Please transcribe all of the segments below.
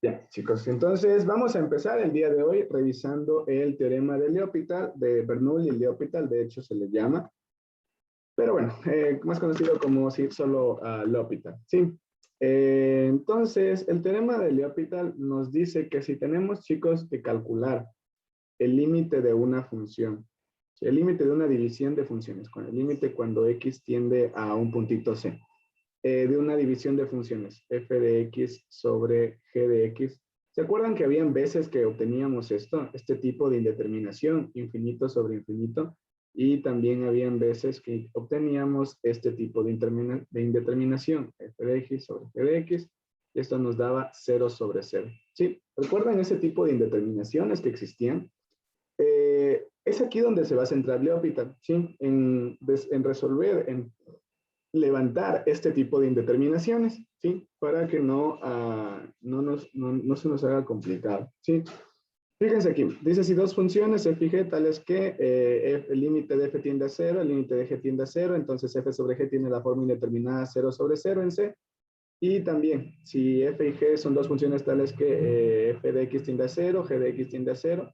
Ya, chicos, entonces vamos a empezar el día de hoy revisando el teorema de L'Hopital, de Bernoulli y L'Hopital, de hecho se le llama, pero bueno, más conocido como sí, solo L'Hopital, ¿sí? Entonces, el teorema de L'Hopital nos dice que si tenemos, chicos, que calcular el límite de una función, ¿sí? El límite de una división de funciones, con el límite cuando x tiende a un puntito c, de una división de funciones, f de x sobre g de x. ¿Se acuerdan que habían veces que obteníamos este tipo de indeterminación, infinito sobre infinito? Y también habían veces que obteníamos este tipo de indeterminación, f de x sobre g de x, y esto nos daba 0 sobre 0. ¿Sí? ¿Recuerdan ese tipo de indeterminaciones que existían? Es aquí donde se va a centrar L'Hopital, ¿sí? En resolver, en levantar este tipo de indeterminaciones, ¿sí? Para que no se nos haga complicado, ¿sí? Fíjense aquí, dice si dos funciones f y g tales que el límite de f tiende a 0, el límite de g tiende a 0, entonces f sobre g tiene la forma indeterminada 0 sobre 0 en C. Y también, si f y g son dos funciones tales que f de x tiende a 0, g de x tiende a 0,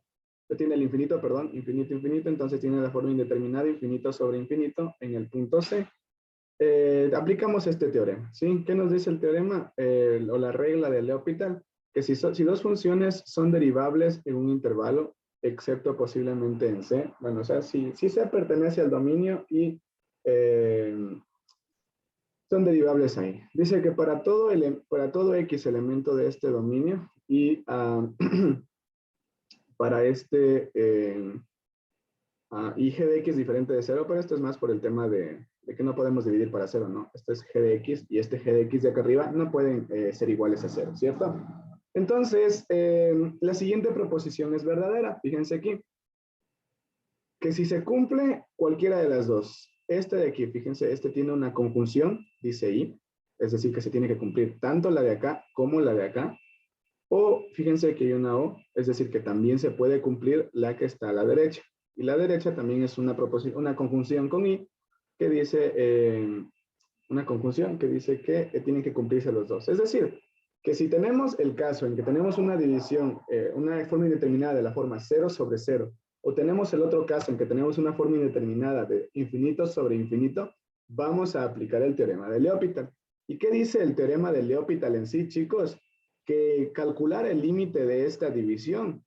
tiene el infinito, perdón, infinito, infinito, entonces tiene la forma indeterminada infinito sobre infinito en el punto C. Aplicamos este teorema, ¿sí? ¿Qué nos dice el teorema o la regla de L'Hopital? Que si dos funciones son derivables en un intervalo, excepto posiblemente en C, bueno, o sea, si C pertenece al dominio y eh, son derivables ahí. Dice que para todo X elemento de este dominio y para y g de x diferente de 0, pero esto es más por el tema de que no podemos dividir para 0, ¿no? Esto es g de x y este g de x de acá arriba no pueden ser iguales a 0, ¿cierto? Entonces, la siguiente proposición es verdadera. Fíjense aquí, que si se cumple cualquiera de las dos, este de aquí, fíjense, este tiene una conjunción, dice y, es decir, que se tiene que cumplir tanto la de acá como la de acá, o fíjense que hay una O, es decir, que también se puede cumplir la que está a la derecha. Y la derecha también es una conjunción con I que dice, una conjunción que dice que tienen que cumplirse los dos. Es decir, que si tenemos el caso en que tenemos una división, una forma indeterminada de la forma 0 sobre 0, o tenemos el otro caso en que tenemos una forma indeterminada de infinito sobre infinito, vamos a aplicar el teorema de L'Hopital. ¿Y qué dice el teorema de L'Hopital en sí, chicos? Que calcular el límite de esta división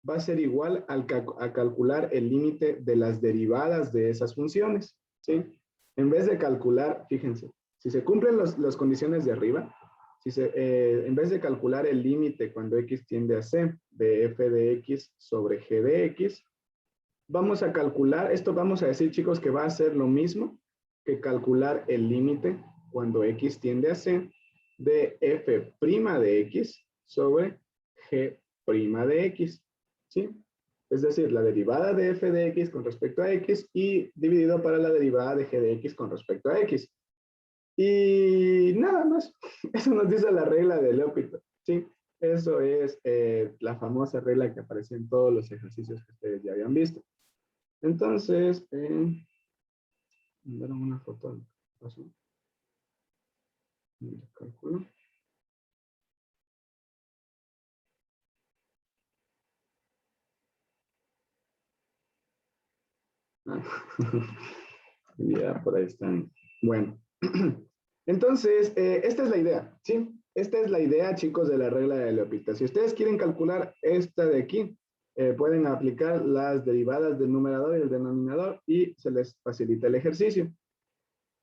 va a ser igual a calcular el límite de las derivadas de esas funciones, ¿sí? En vez de calcular, fíjense, si se cumplen las condiciones de arriba, en vez de calcular el límite cuando x tiende a c de f de x sobre g de x, vamos a calcular, esto vamos a decir, chicos, que va a ser lo mismo que calcular el límite cuando x tiende a c de f' de x sobre g' de x, ¿sí? Es decir, la derivada de f de x con respecto a x y dividido para la derivada de g de x con respecto a x. Y nada más, eso nos dice la regla de L'Hopital, ¿sí? Eso es la famosa regla que apareció en todos los ejercicios que ustedes ya habían visto. Entonces, mandaron una foto del paso. Cálculo. Ah. Ya, por ahí están. Bueno, entonces, esta es la idea, ¿sí? Esta es la idea, chicos, de la regla de L'Hopital. Si ustedes quieren calcular esta de aquí, pueden aplicar las derivadas del numerador y el denominador y se les facilita el ejercicio.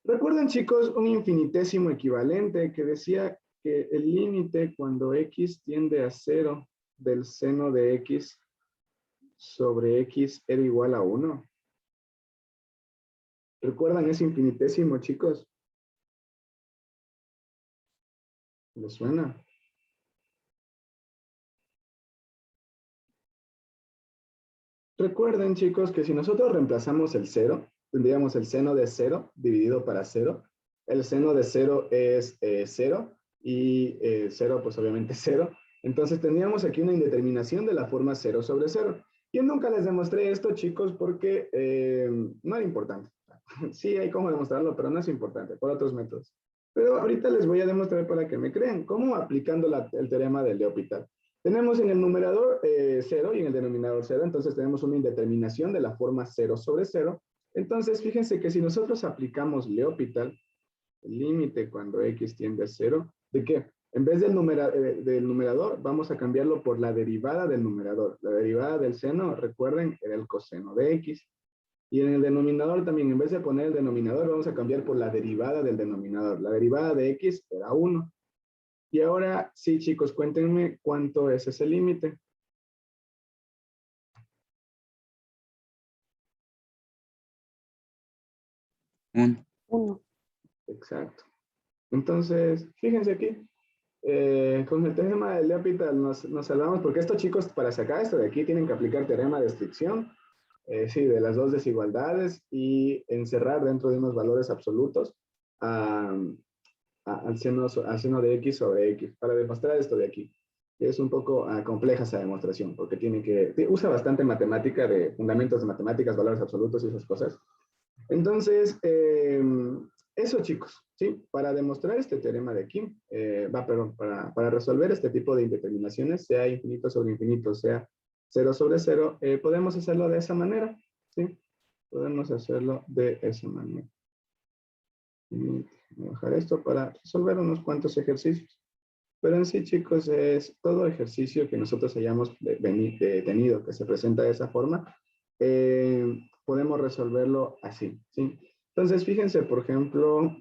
Recuerden, chicos, un infinitésimo equivalente que decía que el límite cuando x tiende a 0 del seno de x sobre x era igual a 1. ¿Recuerdan ese infinitésimo, chicos? ¿Les suena? Recuerden, chicos, que si nosotros reemplazamos el 0, tendríamos el seno de 0 dividido para 0. El seno de 0 es 0 y 0 pues obviamente 0. Entonces tendríamos aquí una indeterminación de la forma 0 sobre 0. Yo nunca les demostré esto, chicos, porque no era importante. Sí hay cómo demostrarlo, pero no es importante, por otros métodos. Pero ahorita les voy a demostrar para que me crean. ¿Cómo? Aplicando el teorema de L'Hopital. Tenemos en el numerador 0 y en el denominador 0, entonces tenemos una indeterminación de la forma 0 sobre 0. Entonces, fíjense que si nosotros aplicamos L'Hopital, el límite cuando x tiende a 0, ¿de qué? En vez del numerador, vamos a cambiarlo por la derivada del numerador. La derivada del seno, recuerden, era el coseno de x. Y en el denominador también, en vez de poner el denominador, vamos a cambiar por la derivada del denominador. La derivada de x era 1. Y ahora, sí, chicos, cuéntenme cuánto es ese límite. 1. 1. Exacto. Entonces, fíjense aquí. Con el teorema de L'Hopital nos salvamos, porque estos chicos, para sacar esto de aquí, tienen que aplicar teorema de estricción, sí, de las dos desigualdades y encerrar dentro de unos valores absolutos al seno de x sobre x, para demostrar esto de aquí. Es un poco compleja esa demostración, porque usa bastante matemática, de fundamentos de matemáticas, valores absolutos y esas cosas. Entonces, eso, chicos, ¿sí? Para demostrar este teorema de aquí, para resolver este tipo de indeterminaciones, sea infinito sobre infinito, sea 0 sobre 0, podemos hacerlo de esa manera, ¿sí? Podemos hacerlo de esa manera. Voy a bajar esto para resolver unos cuantos ejercicios. Pero en sí, chicos, es todo ejercicio que nosotros hayamos tenido, que se presenta de esa forma, podemos resolverlo así, ¿sí? Entonces, fíjense, por ejemplo,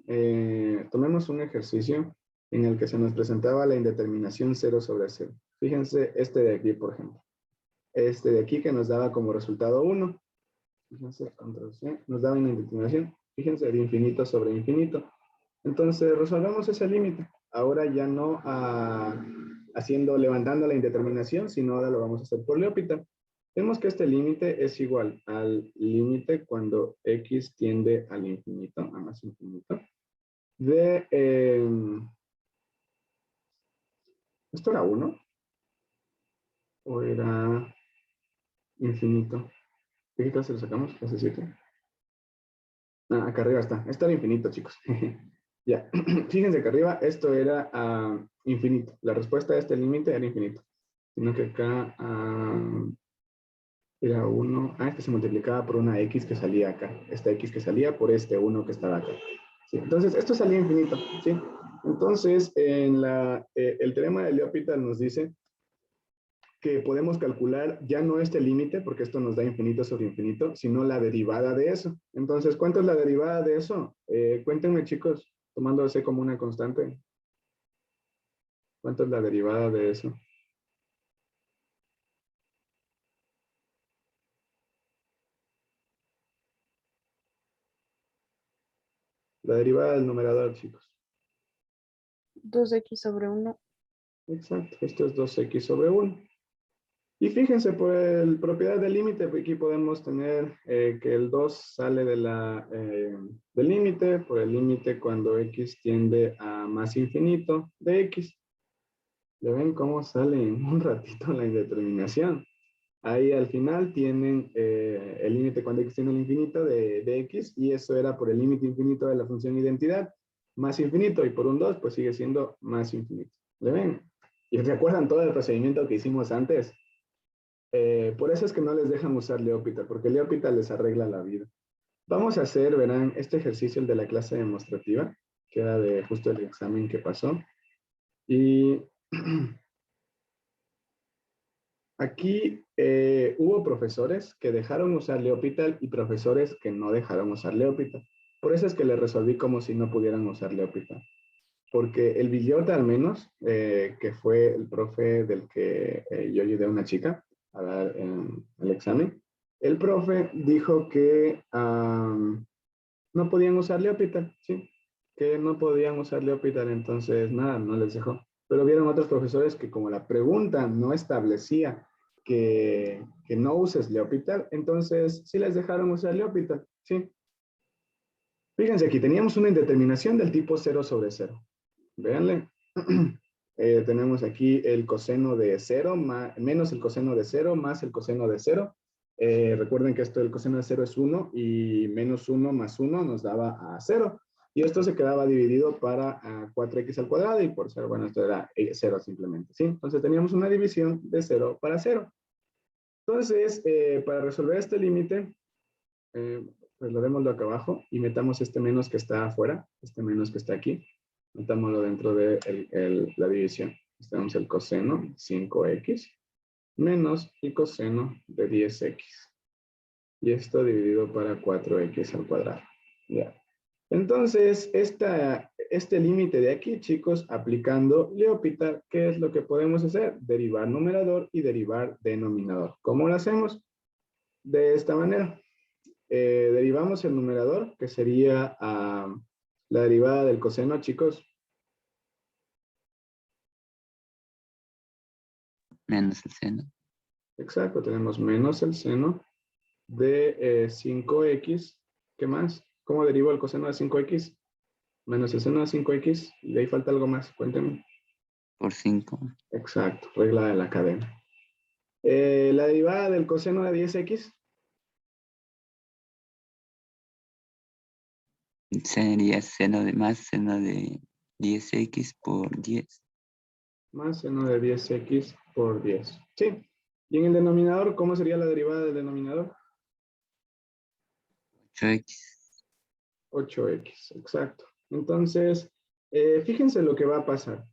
tomemos un ejercicio en el que se nos presentaba la indeterminación 0 sobre 0. Fíjense este de aquí, por ejemplo. Este de aquí que nos daba como resultado 1. Fíjense, control C, nos daba una indeterminación. Fíjense, de infinito sobre infinito. Entonces, resolvemos ese límite. Ahora ya no levantando la indeterminación, sino ahora lo vamos a hacer por L'Hopital. Vemos que este límite es igual al límite cuando x tiende al infinito, a más infinito, de... ¿esto era 1? ¿O era infinito? ¿Qué clase lo sacamos? ¿Clase 7? Ah, acá arriba está. Esto era infinito, chicos. Ya, fíjense que arriba esto era infinito. La respuesta a este límite era infinito. Sino que acá era 1. Este se multiplicaba por una x que salía acá. Esta x que salía por este 1 que estaba acá. ¿Sí? Entonces, esto salía infinito. ¿Sí? Entonces, el teorema de L'Hopital nos dice que podemos calcular ya no este límite, porque esto nos da infinito sobre infinito, sino la derivada de eso. Entonces, ¿cuánto es la derivada de eso? Cuéntenme, chicos, tomando C como una constante. ¿Cuánto es la derivada de eso? La derivada del numerador, chicos. 2x sobre 1. Exacto, esto es 2x sobre 1. Y fíjense, por el propiedad del límite, aquí podemos tener que el 2 sale del límite, por el límite cuando x tiende a más infinito de x. ¿Le ven cómo sale en un ratito la indeterminación? Ahí al final tienen el límite cuando x tiende al infinito de x, y eso era por el límite infinito de la función identidad, más infinito, y por un 2, pues sigue siendo más infinito. ¿Le ven? ¿Y recuerdan todo el procedimiento que hicimos antes? Por eso es que no les dejan usar L'Hopital, porque L'Hopital les arregla la vida. Vamos a hacer, verán, este ejercicio, el de la clase demostrativa, que era de justo el examen que pasó. Y aquí hubo profesores que dejaron usar L'Hopital y profesores que no dejaron usar L'Hopital. Por eso es que les resolví como si no pudieran usar L'Hopital. Porque el Villota, al menos, que fue el profe del que yo ayudé a una chica a dar el examen, el profe dijo que no podían usar L'Hopital, ¿sí? Que no podían usar L'Hopital, entonces nada, no les dejó. Pero vieron otros profesores que como la pregunta no establecía que no uses L'Hopital, entonces sí les dejaron usar L'Hopital, ¿sí? Fíjense aquí, teníamos una indeterminación del tipo 0 sobre 0. Véanle. Tenemos aquí el coseno de 0 menos el coseno de 0 más el coseno de 0. Recuerden que el coseno de 0 es 1 y menos 1 más 1 nos daba a 0. Y esto se quedaba dividido para 4x al cuadrado y por 0, bueno, esto era 0 simplemente, ¿sí? Entonces teníamos una división de 0 para 0. Entonces, para resolver este límite, pues lo démoslo acá abajo y metamos este menos que está afuera, este menos que está aquí, metámoslo dentro de la división. Tenemos el coseno 5x menos el coseno de 10x. Y esto dividido para 4x al cuadrado. Ya. Entonces, este límite de aquí, chicos, aplicando L'Hopital, ¿qué es lo que podemos hacer? Derivar numerador y derivar denominador. ¿Cómo lo hacemos? De esta manera. Derivamos el numerador, que sería la derivada del coseno, chicos. Menos el seno. Exacto, tenemos menos el seno de 5x. ¿Qué más? ¿Cómo derivo el coseno de 5x? Menos el seno de 5x. Y de ahí falta algo más, cuéntenme. Por 5. Exacto, regla de la cadena. La derivada del coseno de 10x. Sería seno de más seno de 10x por 10. Más seno de 10x por 10. Sí. Y en el denominador, ¿cómo sería la derivada del denominador? 8x. 8x, exacto. Entonces, fíjense lo que va a pasar.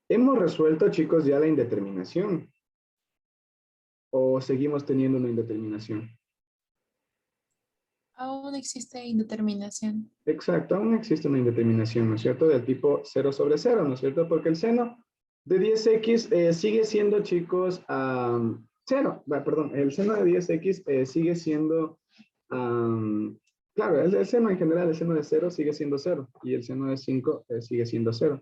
Hemos resuelto, chicos, ya la indeterminación. ¿O seguimos teniendo una indeterminación? Aún existe indeterminación. Exacto, aún existe una indeterminación, ¿no es cierto? Del tipo 0 sobre 0, ¿no es cierto? Porque el seno de 10x sigue siendo, chicos, 0. Perdón, el seno de 10x sigue siendo, claro, el seno en general, el seno de 0 sigue siendo 0. Y el seno de 5 sigue siendo 0.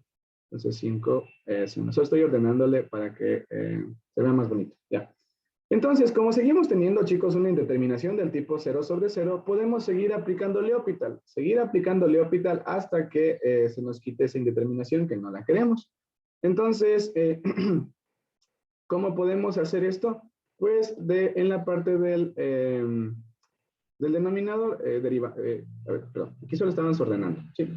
Entonces 5 es 1. Solo estoy ordenándole para que se vea más bonito, ya. Entonces, como seguimos teniendo, chicos, una indeterminación del tipo 0 sobre 0, podemos seguir aplicando L'Hopital. Seguir aplicando L'Hopital hasta que se nos quite esa indeterminación que no la queremos. Entonces, ¿cómo podemos hacer esto? Pues en la parte del denominador, a ver, perdón, aquí solo estábamos ordenando, ¿sí?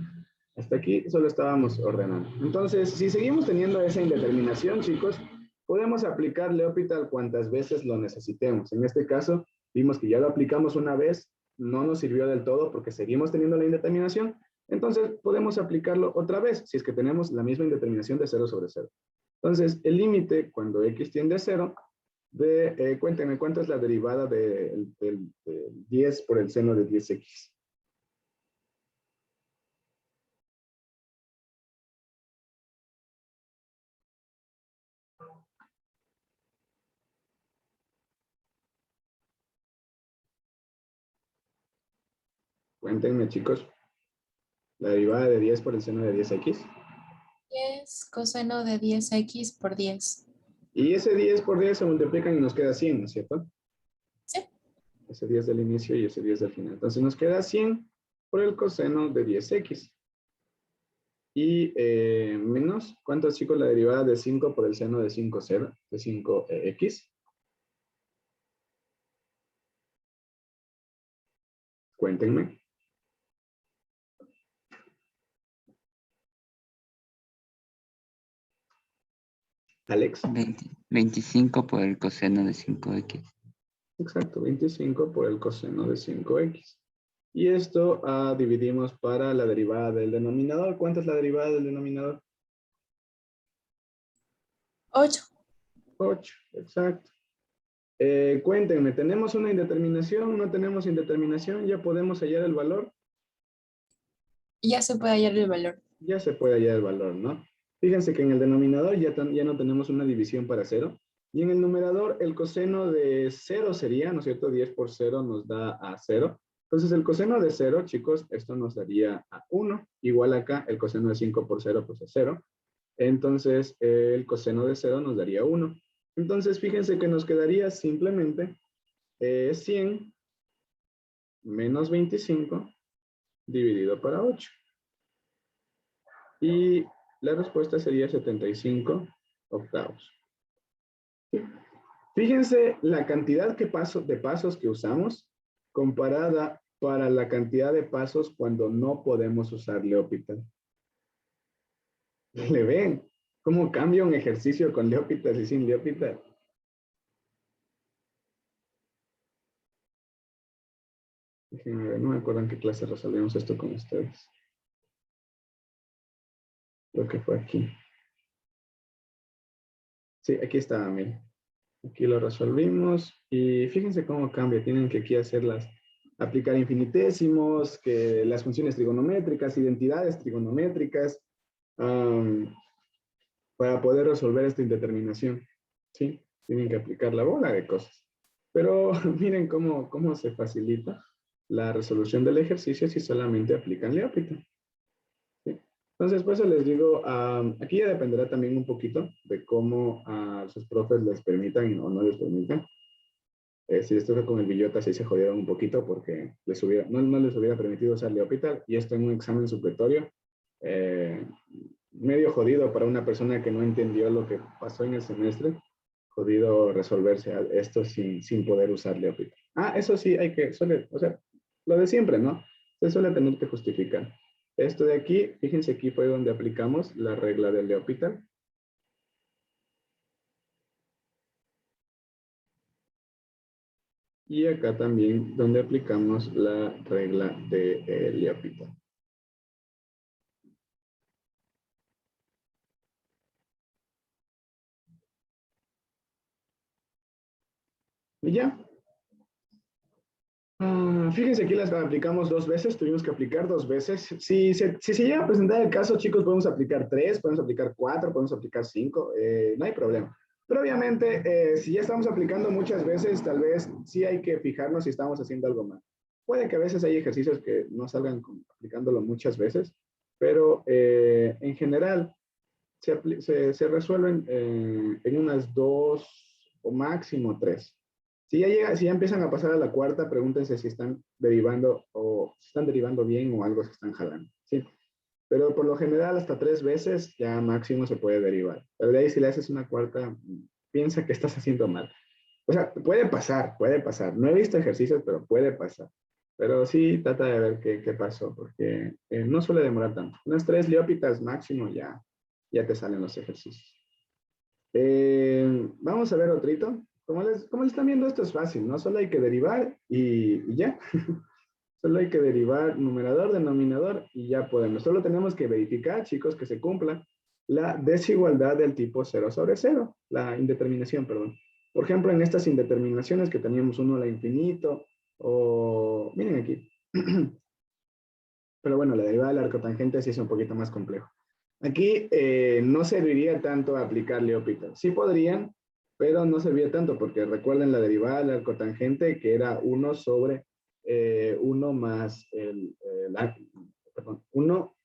Hasta aquí solo estábamos ordenando. Entonces, si seguimos teniendo esa indeterminación, chicos, podemos aplicar L'Hopital cuantas veces lo necesitemos. En este caso, vimos que ya lo aplicamos una vez, no nos sirvió del todo porque seguimos teniendo la indeterminación. Entonces, podemos aplicarlo otra vez si es que tenemos la misma indeterminación de 0 sobre 0. Entonces, el límite cuando x tiende a 0, cuéntenme, ¿cuánto es la derivada del 10 por el seno de 10x? Cuéntenme, chicos. La derivada de 10 por el seno de 10x. 10 coseno de 10x por 10. Y ese 10 por 10 se multiplican y nos queda 100, ¿no es cierto? Sí. Ese 10 del inicio y ese 10 del final. Entonces nos queda 100 por el coseno de 10x. Y menos, ¿cuánto es, chicos, la derivada de 5 por el seno de 5x? Cuéntenme. Alex. 25 por el coseno de 5x. Exacto, 25 por el coseno de 5x. Y esto dividimos para la derivada del denominador. ¿Cuánto es la derivada del denominador? 8. 8, exacto. Cuéntenme, ¿tenemos una indeterminación? ¿No tenemos indeterminación? ¿Ya podemos hallar el valor? Ya se puede hallar el valor. Ya se puede hallar el valor, ¿no? Fíjense que en el denominador ya no tenemos una división para 0. Y en el numerador el coseno de 0 sería, ¿no es cierto? 10 por 0 nos da a 0. Entonces el coseno de 0, chicos, esto nos daría a 1. Igual acá el coseno de 5 por 0 pues es 0. Entonces el coseno de 0 nos daría 1. Entonces fíjense que nos quedaría simplemente 100 menos 25 dividido para 8. Y la respuesta sería 75 octavos. Fíjense la cantidad de pasos que usamos comparada para la cantidad de pasos cuando no podemos usar L'Hopital. ¿Le ven? ¿Cómo cambia un ejercicio con L'Hopital y sin L'Hopital? Déjenme ver, no me acuerdo en qué clase resolvimos esto con ustedes. Creo que fue aquí. Sí, aquí está, miren. Aquí lo resolvimos y fíjense cómo cambia. Tienen que aquí aplicar infinitésimos, que las funciones trigonométricas, identidades trigonométricas, para poder resolver esta indeterminación. ¿Sí? Tienen que aplicar la bola de cosas. Pero miren cómo se facilita la resolución del ejercicio si solamente aplican L'Hopital. ¿Sí? Entonces, pues les digo, aquí ya dependerá también un poquito de cómo a sus profes les permitan o no les permitan. Si esto fue con el Villota, sí se jodieron un poquito porque no les hubiera permitido usar L'Hopital, y esto en un examen supletorio, medio jodido para una persona que no entendió lo que pasó en el semestre, jodido resolverse esto sin poder usar L'Hopital. Eso sí, o sea, lo de siempre, ¿no? Se suele tener que justificar. Esto de aquí, fíjense, aquí fue donde aplicamos la regla del L'Hopital. Y acá también donde aplicamos la regla de L'Hopital. Y ya. Fíjense, aquí las aplicamos 2 veces, tuvimos que aplicar 2 veces. Si se llega a presentar el caso, chicos, podemos aplicar 3, podemos aplicar 4, podemos aplicar 5, no hay problema. Pero obviamente, si ya estamos aplicando muchas veces, tal vez sí hay que fijarnos si estamos haciendo algo mal. Puede que a veces hay ejercicios que no salgan aplicándolo muchas veces, pero en general se resuelven en unas 2 o máximo 3. Si ya empiezan a pasar a la cuarta, pregúntense si están derivando bien o algo se están jalando, ¿sí? Pero por lo general hasta 3 veces ya máximo se puede derivar. Pero de ahí si le haces una cuarta, piensa que estás haciendo mal. O sea, puede pasar, puede pasar. No he visto ejercicios, pero puede pasar. Pero sí trata de ver qué pasó, porque no suele demorar tanto. Unas 3 L'Hopital máximo ya te salen los ejercicios. Vamos a ver otrito. Como les están viendo, esto es fácil, ¿no? Solo hay que derivar y ya. Solo hay que derivar numerador, denominador y ya podemos. Solo tenemos que verificar, chicos, que se cumpla la desigualdad del tipo 0 sobre 0. La indeterminación, perdón. Por ejemplo, en estas indeterminaciones que teníamos 1 a la infinito o... Miren aquí. Pero bueno, la derivada del arcotangente sí es un poquito más complejo. Aquí no serviría tanto aplicar L'Hopital. Sí podrían, pero no serviría tanto porque recuerden la derivada del arcotangente que era 1 sobre 1 más perdón, 1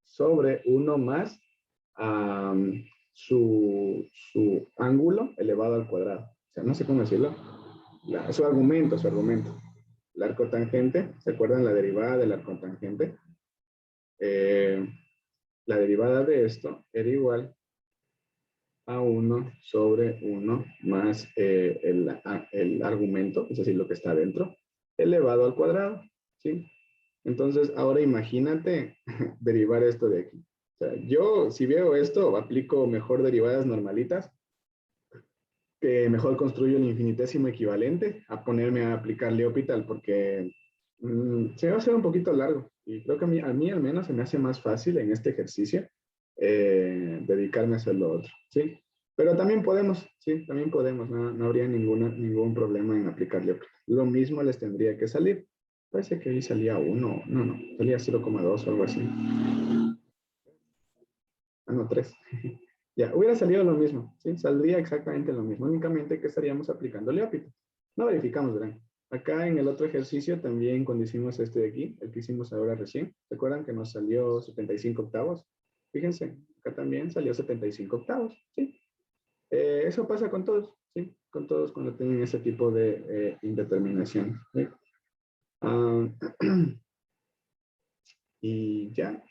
sobre 1 más su ángulo elevado al cuadrado. O sea, no sé cómo decirlo. Su argumento. El arcotangente, ¿se acuerdan la derivada del arcotangente? La derivada de esto era igual a 1 sobre 1 más el argumento, es decir, lo que está adentro, elevado al cuadrado, ¿sí? Entonces, ahora imagínate derivar esto de aquí. O sea, yo, si veo esto, aplico mejor derivadas normalitas, que mejor construyo el infinitésimo equivalente a ponerme a aplicar L'Hopital, porque se va a hacer un poquito largo. Y creo que a mí al menos se me hace más fácil en este ejercicio dedicarme a hacer lo otro, ¿sí? Pero también podemos, sí, también podemos, no habría ningún problema en aplicar L'Hopital. Lo mismo les tendría que salir. Parece que ahí salía 1, no, salía 0,2 o algo así. No, 3. Ya, hubiera salido lo mismo, ¿sí? Saldría exactamente lo mismo, únicamente que estaríamos aplicando L'Hopital. No verificamos, verán. Acá en el otro ejercicio también cuando hicimos este de aquí, el que hicimos ahora recién, ¿recuerdan que nos salió 75 octavos? Fíjense, acá también salió 75 octavos, ¿sí? Eso pasa con todos, ¿sí? Con todos cuando tienen ese tipo de indeterminación, ¿sí? Y ya.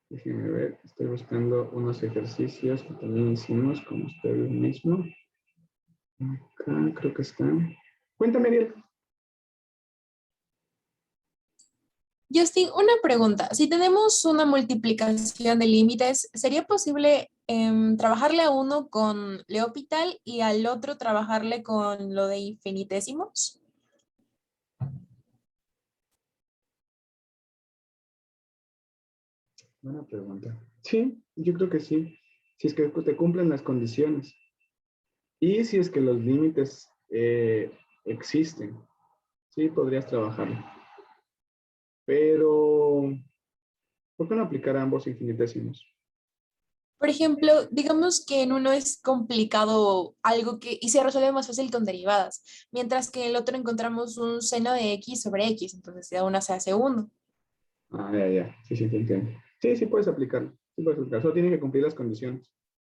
Déjenme ver, estoy buscando unos ejercicios que también hicimos con ustedes mismos. Acá creo que están. Cuéntame, Ariel. Justin, una pregunta. Si tenemos una multiplicación de límites, ¿sería posible trabajarle a uno con L'Hopital y al otro trabajarle con lo de infinitésimos? Buena pregunta. Sí, yo creo que sí. Si es que te cumplen las condiciones y si es que los límites existen, sí podrías trabajarlo. Pero, ¿por qué no aplicar a ambos infinitesimos? Por ejemplo, digamos que en uno es complicado algo que y se resuelve más fácil con derivadas, mientras que en el otro encontramos un seno de x sobre x, entonces de una se hace uno. Ah, ya, ya. Sí, sí, te entiendo. Sí, sí puedes aplicarlo. Sí puedes aplicarlo. Solo tienes que cumplir las condiciones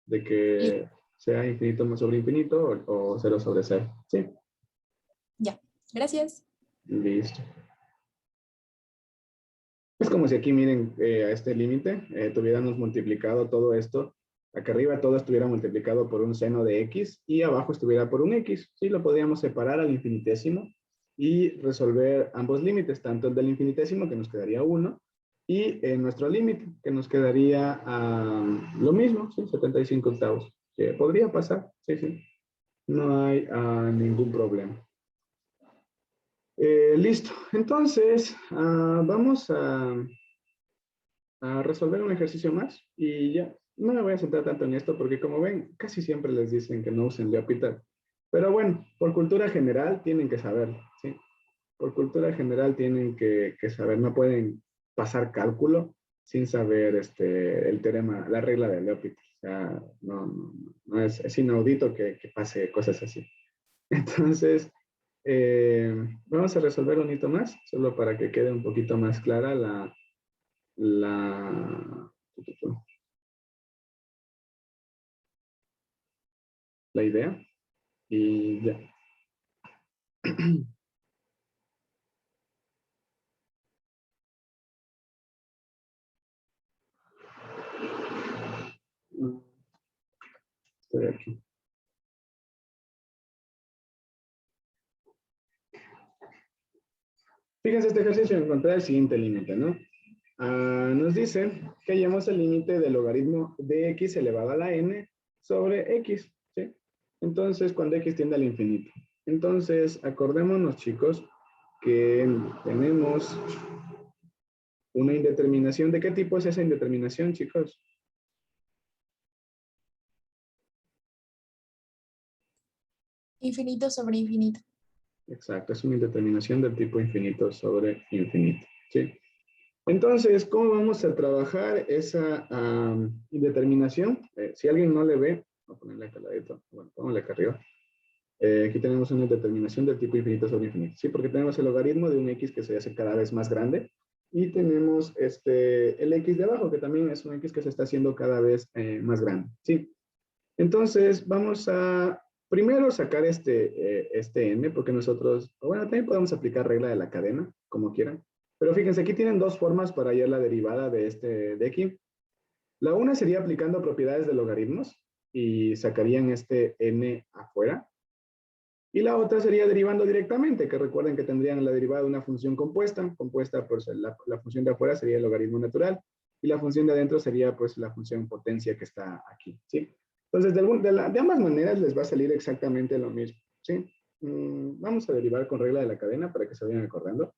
de Li- que sea infinito más sobre infinito o cero sobre cero. Sí, Ya, gracias. listo. Es como si aquí, miren, a este límite tuviéramos multiplicado todo esto. Acá arriba todo estuviera multiplicado por un seno de x y abajo estuviera por un x. Sí, lo podríamos separar al infinitésimo y resolver ambos límites, tanto el del infinitésimo, que nos quedaría 1, y nuestro límite, que nos quedaría lo mismo, ¿sí? 75 octavos. Que podría pasar, sí, sí. No hay ningún problema. Listo. Entonces, vamos a resolver un ejercicio más y ya. No me voy a centrar tanto en esto porque como ven, casi siempre les dicen que no usen L'Hopital. Pero bueno, por cultura general tienen que saberlo, ¿sí? Por cultura general tienen que saber, no pueden pasar cálculo sin saber el teorema, la regla de L'Hopital. O sea, no es inaudito que pase cosas así. Entonces, vamos a resolver un hito más, solo para que quede un poquito más clara la, la idea. Y ya. Estoy aquí. Fíjense, este ejercicio encontré el siguiente límite, ¿no? Nos dice que hallemos el límite del logaritmo de x elevado a la n sobre x, ¿sí? Entonces, cuando x tiende al infinito. Entonces, acordémonos, chicos, que tenemos una indeterminación. ¿De qué tipo es esa indeterminación, chicos? Infinito sobre infinito. Exacto, es una indeterminación del tipo infinito sobre infinito, ¿sí? Entonces, ¿cómo vamos a trabajar esa indeterminación? Si alguien no le ve, voy a ponerle acá al ladito, bueno, ponle acá arriba. Aquí tenemos una indeterminación del tipo infinito sobre infinito, ¿sí? Porque tenemos el logaritmo de un x que se hace cada vez más grande y tenemos el x de abajo, que también es un x que se está haciendo cada vez más grande, ¿sí? Entonces, vamos a primero sacar este n, porque nosotros, bueno, también podemos aplicar regla de la cadena, como quieran. Pero fíjense, aquí tienen dos formas para hallar la derivada de aquí. La una sería aplicando propiedades de logaritmos y sacarían este n afuera. Y la otra sería derivando directamente, que recuerden que tendrían la derivada de una función compuesta por la función de afuera sería el logaritmo natural y la función de adentro sería pues la función potencia que está aquí, ¿sí? Entonces, de ambas maneras les va a salir exactamente lo mismo, ¿sí? Vamos a derivar con regla de la cadena para que se vayan acordando.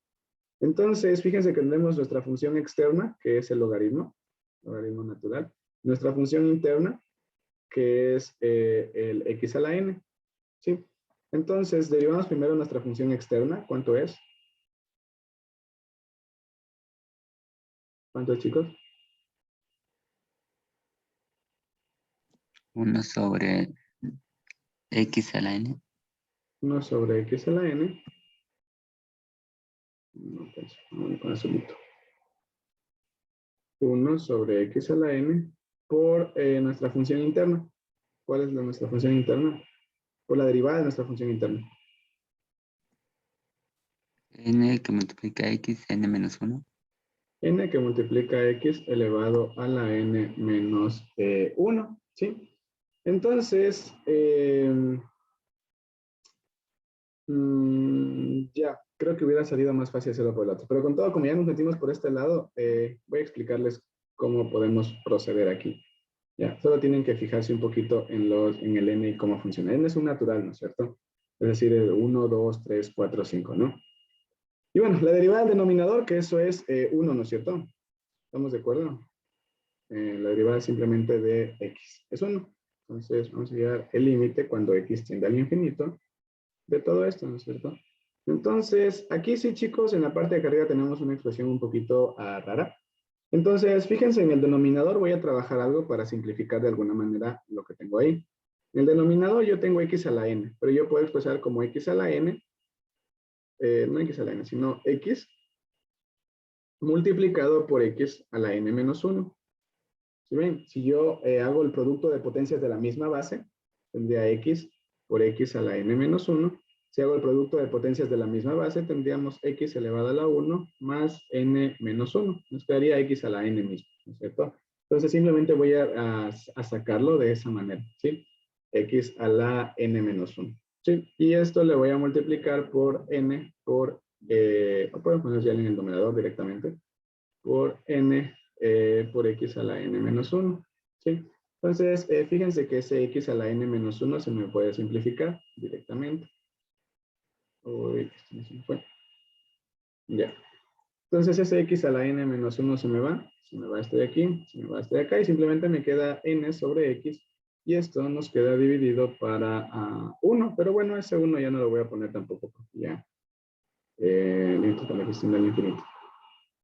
Entonces, fíjense que tenemos nuestra función externa, que es el logaritmo natural, nuestra función interna, que es el x a la n, ¿sí? Entonces, derivamos primero nuestra función externa. ¿Cuánto es? ¿Cuánto es, chicos? 1 sobre x a la n. 1 sobre x a la n. No, pues, vamos con azulito. 1 sobre x a la n por nuestra función interna. ¿Cuál es nuestra función interna? Por la derivada de nuestra función interna. N que multiplica x, n menos 1. N que multiplica x elevado a la n menos 1, ¿sí? Entonces, ya. creo que hubiera salido más fácil hacerlo por el otro. Pero con todo, como ya nos metimos por este lado, voy a explicarles cómo podemos proceder aquí. Ya, solo tienen que fijarse un poquito en el n y cómo funciona. N es un natural, ¿no es cierto? Es decir, el 1, 2, 3, 4, 5, ¿no? Y bueno, la derivada del denominador, que eso es 1, ¿no es cierto? ¿Estamos de acuerdo? La derivada simplemente de x es 1. Entonces, vamos a llegar el límite cuando x tiende al infinito de todo esto, ¿no es cierto? Entonces, aquí sí, chicos, en la parte de acá arriba tenemos una expresión un poquito rara. Entonces, fíjense, en el denominador voy a trabajar algo para simplificar de alguna manera lo que tengo ahí. En el denominador yo tengo x a la n, pero yo puedo expresar como x a la n, no x a la n, sino x multiplicado por x a la n menos 1. ¿Sí ven? Si yo hago el producto de potencias de la misma base, tendría x por x a la n menos 1. Si hago el producto de potencias de la misma base, tendríamos x elevado a la 1 más n menos 1. Nos quedaría x a la n mismo, ¿no es cierto? Entonces simplemente voy a sacarlo de esa manera, ¿sí? X a la n menos 1. ¿Sí? Y esto le voy a multiplicar por n por, o puedo poner ya en el denominador directamente, por n por x a la n menos 1. ¿Sí? Entonces, fíjense que ese x a la n menos 1 se me puede simplificar directamente. Uy, esto no se me fue. Ya. Entonces ese x a la n menos 1 se me va este de aquí, se me va este de acá y simplemente me queda n sobre x y esto nos queda dividido para 1, pero bueno, ese 1 ya no lo voy a poner tampoco porque ya listo con la cuestión del infinito.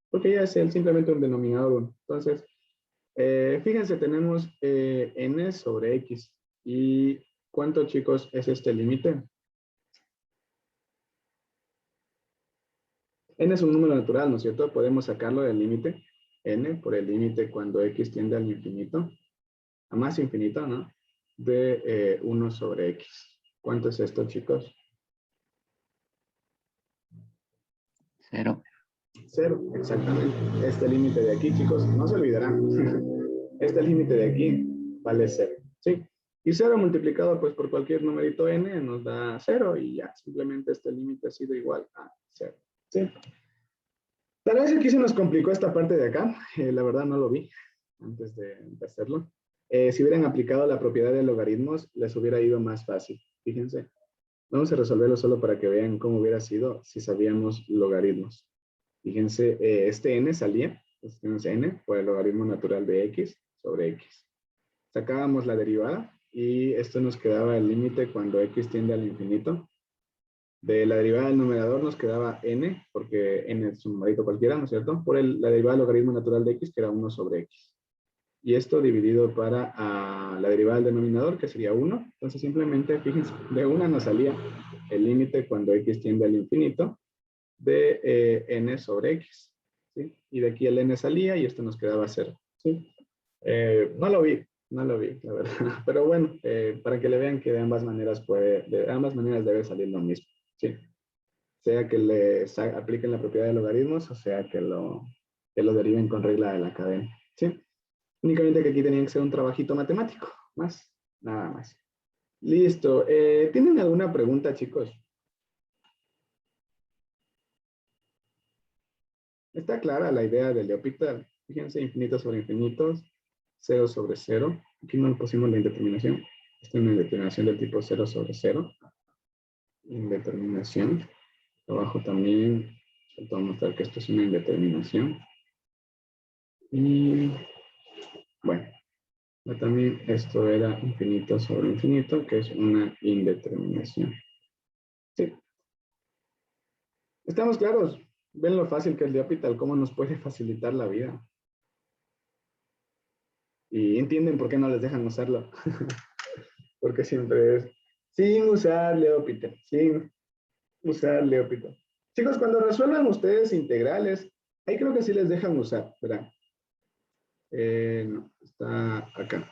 Porque ya es simplemente un denominador 1. Entonces, fíjense, tenemos n sobre x y ¿cuánto, chicos, es este límite? N es un número natural, ¿no es cierto? Podemos sacarlo del límite, n, por el límite cuando x tiende al infinito, a más infinito, ¿no? De 1 sobre x. ¿Cuánto es esto, chicos? 0. 0, exactamente. Este límite de aquí, chicos, no se olvidarán. Este límite de aquí vale 0, ¿sí? Y 0 multiplicado pues por cualquier numerito n nos da 0 y ya, simplemente este límite ha sido igual a 0, ¿sí? Tal vez aquí se nos complicó esta parte de acá. La verdad no lo vi antes de hacerlo. Si hubieran aplicado la propiedad de logaritmos, les hubiera ido más fácil. Fíjense. Vamos a resolverlo solo para que vean cómo hubiera sido si sabíamos logaritmos. Fíjense, este n salía, tenemos n por el logaritmo natural de x sobre x. Sacábamos la derivada y esto nos quedaba el límite cuando x tiende al infinito. De la derivada del numerador nos quedaba n, porque n es un numerito cualquiera, ¿no es cierto? Por la derivada del logaritmo natural de x, que era 1 sobre x. Y esto dividido para la derivada del denominador, que sería 1. Entonces simplemente, fíjense, de 1 nos salía el límite cuando x tiende al infinito de n sobre x. ¿Sí? Y de aquí el n salía y esto nos quedaba 0. ¿Sí? No lo vi, la verdad. Pero bueno, para que le vean que de ambas maneras debe salir lo mismo. ¿Sí? Sea que le apliquen la propiedad de logaritmos o sea que lo deriven con regla de la cadena. ¿Sí? Únicamente que aquí tenían que ser un trabajito matemático, más, nada más. Listo. ¿Tienen alguna pregunta, chicos? Está clara la idea del L'Hopital. Fíjense, infinito sobre infinitos, 0 sobre 0. Aquí no pusimos la indeterminación. Esta es una indeterminación del tipo 0 sobre 0. Indeterminación. Abajo también, voy a mostrar que esto es una indeterminación. Y bueno, también esto era infinito sobre infinito, que es una indeterminación. Sí. ¿Estamos claros? ¿Ven lo fácil que es L'Hopital? ¿Cómo nos puede facilitar la vida? Y entienden por qué no les dejan usarlo. Porque siempre es sin usar L'Hopital, sin usar L'Hopital. Chicos, cuando resuelvan ustedes integrales, ahí creo que sí les dejan usar, ¿verdad? No, está acá.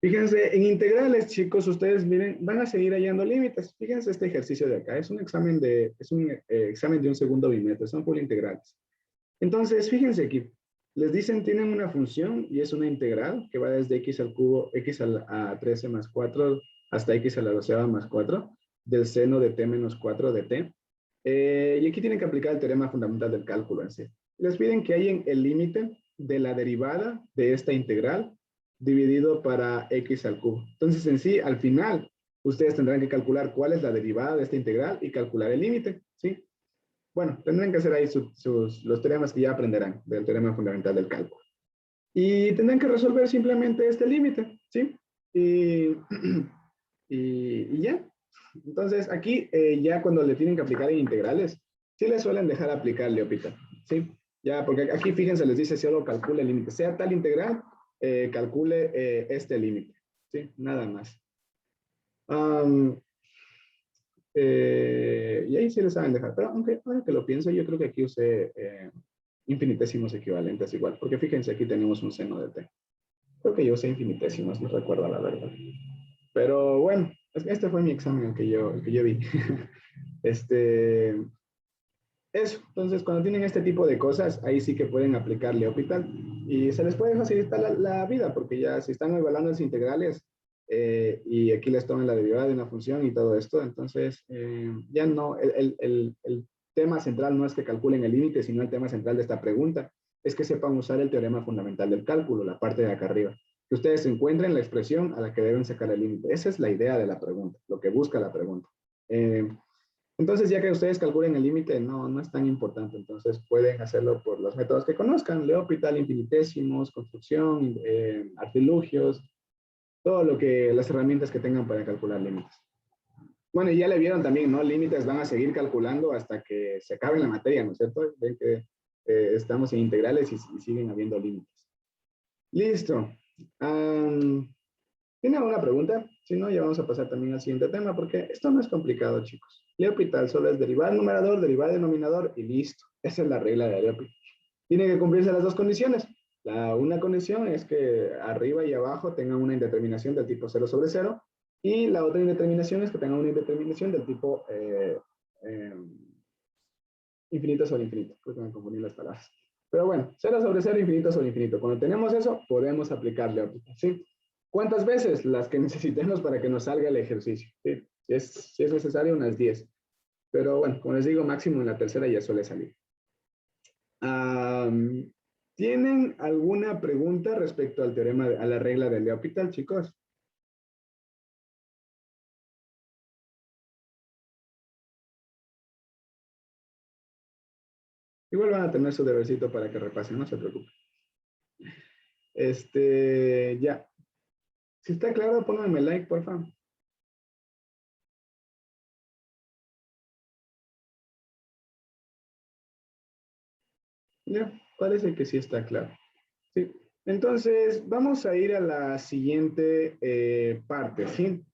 Fíjense, en integrales, chicos, ustedes miren, van a seguir hallando límites. Fíjense este ejercicio de acá. Es un examen de un segundo bimestre. Son full integrales. Entonces, fíjense aquí. Les dicen, tienen una función y es una integral que va desde x al cubo, x a 13 más 4 hasta x a la 12 más 4 del seno de t menos 4 de t. Y aquí tienen que aplicar el teorema fundamental del cálculo en sí. Les piden que hallen el límite de la derivada de esta integral dividido para x al cubo. Entonces, en sí, al final, ustedes tendrán que calcular cuál es la derivada de esta integral y calcular el límite, ¿sí? Bueno, tendrán que hacer ahí los teoremas que ya aprenderán del teorema fundamental del cálculo. Y tendrán que resolver simplemente este límite, ¿sí? Y, y ya. Entonces, aquí ya cuando le tienen que aplicar en integrales, sí les suelen dejar aplicar L'Hopital, ¿sí? Ya, porque aquí fíjense, les dice solo calcule el límite. Sea tal integral, calcule este límite, ¿sí? Nada más. Y ahí sí les saben dejar. Pero aunque ahora que lo pienso, yo creo que aquí usé infinitésimos equivalentes igual. Porque fíjense, aquí tenemos un seno de t. Creo que yo usé infinitésimos, no recuerdo la verdad. Pero bueno, este fue mi examen el que yo vi. Eso, entonces cuando tienen este tipo de cosas, ahí sí que pueden aplicar L'Hopital y se les puede facilitar la vida, porque ya si están evaluando las integrales y aquí les toman la derivada de una función y todo esto, entonces ya no, el tema central no es que calculen el límite, sino el tema central de esta pregunta es que sepan usar el teorema fundamental del cálculo, la parte de acá arriba, que ustedes encuentren la expresión a la que deben sacar el límite. Esa es la idea de la pregunta, lo que busca la pregunta. Entonces, ya que ustedes calculen el límite, no es tan importante. Entonces, pueden hacerlo por los métodos que conozcan. L'Hopital, infinitésimos, construcción, artilugios, todo lo que, las herramientas que tengan para calcular límites. Bueno, y ya le vieron también, ¿no? Límites van a seguir calculando hasta que se acabe la materia, ¿no es cierto? Ven que estamos en integrales y siguen habiendo límites. Listo. ¿Tiene alguna pregunta? Si no, ya vamos a pasar también al siguiente tema, porque esto no es complicado, chicos. L'Hopital solo es derivar numerador, derivar denominador y listo. Esa es la regla de L'Hopital. Tiene que cumplirse las dos condiciones. Una condición es que arriba y abajo tengan una indeterminación del tipo 0 sobre 0 y la otra indeterminación es que tengan una indeterminación del tipo infinito sobre infinito. Creo que me confundí las palabras. Pero bueno, 0 sobre 0, infinito sobre infinito. Cuando tenemos eso, podemos aplicar L'Hopital, ¿sí? ¿Cuántas veces? Las que necesitemos para que nos salga el ejercicio. ¿Sí? Si es necesario, unas 10. Pero bueno, como les digo, máximo en la tercera ya suele salir. ¿Tienen alguna pregunta respecto al teorema, a la regla de L'Hopital, chicos? Igual van a tener su debercito para que repasen, no se preocupen. Ya. Si está claro, pónganme like, por favor. Ya, parece que sí está claro. Sí. Entonces, vamos a ir a la siguiente parte, ¿sí?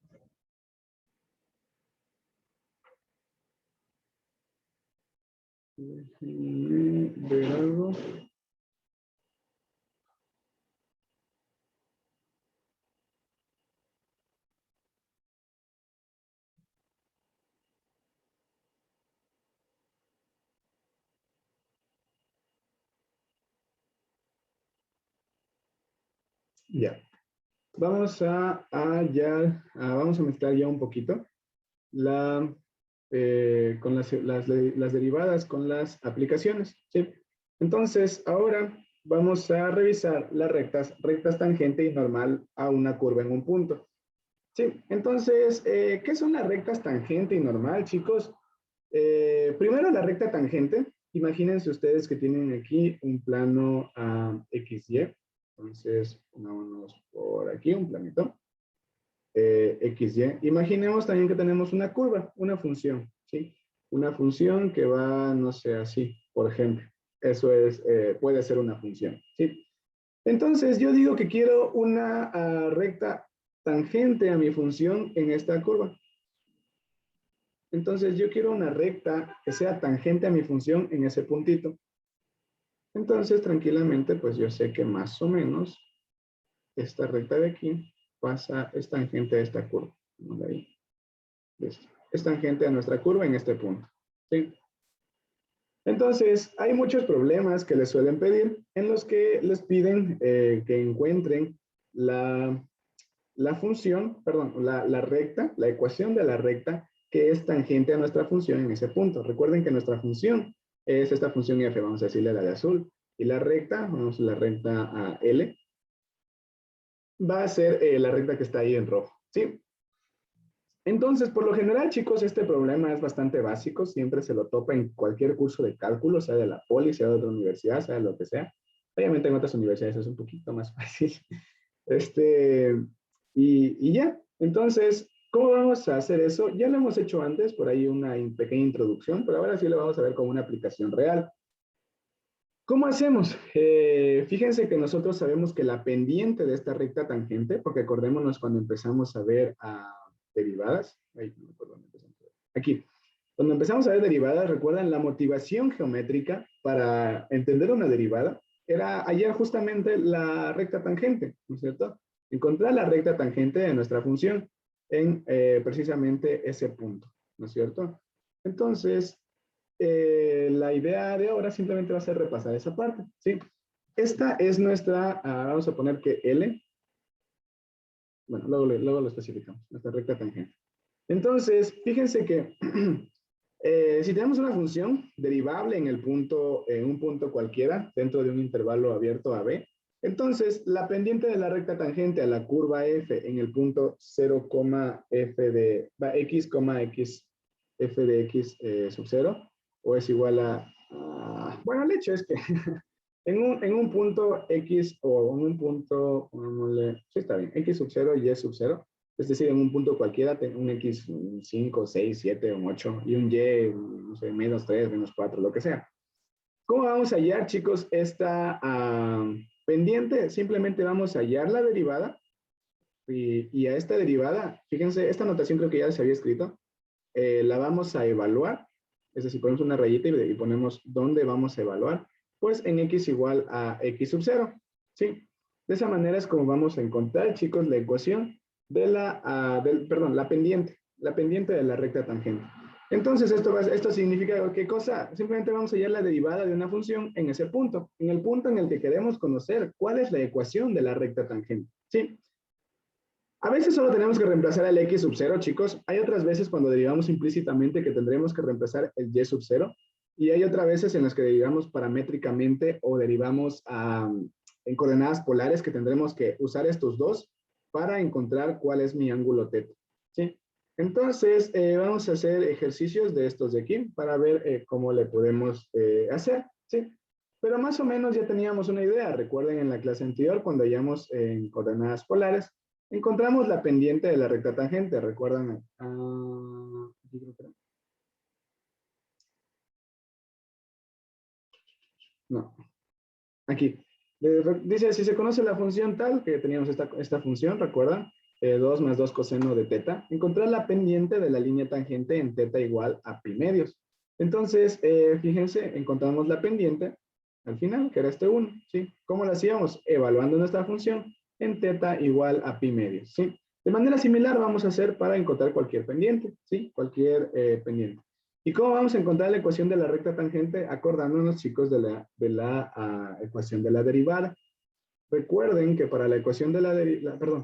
Déjenme ver algo. Ya. Vamos vamos a mezclar ya un poquito con las derivadas con las aplicaciones, ¿sí? Entonces, ahora vamos a revisar las rectas tangente y normal a una curva en un punto. Sí, entonces, ¿qué son las rectas tangente y normal, chicos? Primero, la recta tangente. Imagínense ustedes que tienen aquí un plano XY. Entonces, pongámonos por aquí un planito. XY. Imaginemos también que tenemos una curva, una función, ¿sí? Una función que va, no sé, así, por ejemplo. Eso puede ser una función, ¿sí? Entonces, yo digo que quiero una recta tangente a mi función en esta curva. Entonces, yo quiero una recta que sea tangente a mi función en ese puntito. Entonces, tranquilamente, pues yo sé que más o menos esta recta de aquí es tangente a esta curva. Ahí. Es tangente a nuestra curva en este punto, ¿sí? Entonces, hay muchos problemas que les suelen pedir en los que les piden que encuentren la función, perdón, la recta, la ecuación de la recta que es tangente a nuestra función en ese punto. Recuerden que nuestra función es esta función f, vamos a decirle la de azul, y la recta, vamos a la recta a L, va a ser la recta que está ahí en rojo, ¿sí? Entonces, por lo general, chicos, este problema es bastante básico, siempre se lo topa en cualquier curso de cálculo, sea de la poli, sea de otra universidad, sea de lo que sea. Obviamente en otras universidades es un poquito más fácil. Y ya, entonces, ¿cómo vamos a hacer eso? Ya lo hemos hecho antes, por ahí una pequeña introducción, pero ahora sí lo vamos a ver como una aplicación real. ¿Cómo hacemos? Fíjense que nosotros sabemos que la pendiente de esta recta tangente, porque acordémonos cuando empezamos a ver derivadas, ahí, no me acuerdo dónde empezamos a ver. Aquí, cuando empezamos a ver derivadas, recuerdan la motivación geométrica para entender una derivada, era hallar justamente la recta tangente, ¿no es cierto? Encontrar la recta tangente de nuestra función en precisamente ese punto, ¿no es cierto? Entonces, la idea de ahora simplemente va a ser repasar esa parte, ¿sí? Esta es nuestra, vamos a poner que L, bueno, luego lo especificamos, nuestra recta tangente. Entonces, fíjense que si tenemos una función derivable en un punto cualquiera, dentro de un intervalo abierto a B, entonces la pendiente de la recta tangente a la curva f en el punto 0, f de x, x, f de x sub 0, o es igual bueno, el hecho es que en un punto x o en un punto, sí está bien, x sub 0 y y sub 0, es decir, en un punto cualquiera, un x, un 5, 6, 7, un 8, y un y, no sé, menos 3, menos 4, lo que sea. ¿Cómo vamos a hallar, chicos, esta pendiente? Simplemente vamos a hallar la derivada, y a esta derivada, fíjense, esta notación creo que ya se había escrito, la vamos a evaluar, es decir, ponemos una rayita y ponemos dónde vamos a evaluar, pues en x igual a x sub 0, ¿sí? De esa manera es como vamos a encontrar, chicos, la ecuación de la pendiente de la recta tangente. Entonces, esto significa, ¿qué cosa? Simplemente vamos a hallar la derivada de una función en ese punto, en el punto en el que queremos conocer cuál es la ecuación de la recta tangente, ¿sí? A veces solo tenemos que reemplazar el x sub 0, chicos. Hay otras veces cuando derivamos implícitamente que tendremos que reemplazar el y sub 0. Y hay otras veces en las que derivamos paramétricamente o derivamos en coordenadas polares que tendremos que usar estos dos para encontrar cuál es mi ángulo θ. ¿Sí? Entonces, vamos a hacer ejercicios de estos de aquí para ver cómo le podemos hacer. ¿Sí? Pero más o menos ya teníamos una idea. Recuerden en la clase anterior cuando hallamos en coordenadas polares, encontramos la pendiente de la recta tangente, ¿recuerdan? No, aquí. Dice, si se conoce la función tal, que teníamos esta función, ¿recuerdan? 2 más 2 coseno de θ. Encontrar la pendiente de la línea tangente en θ igual a pi medios. Entonces, fíjense, encontramos la pendiente al final, que era este 1, ¿sí? ¿Cómo lo hacíamos? Evaluando nuestra función en θ igual a pi medios, ¿sí? De manera similar vamos a hacer para encontrar cualquier pendiente, ¿sí? Cualquier pendiente. ¿Y cómo vamos a encontrar la ecuación de la recta tangente? Acordándonos, chicos, de la ecuación de la derivada. Recuerden que para la ecuación de la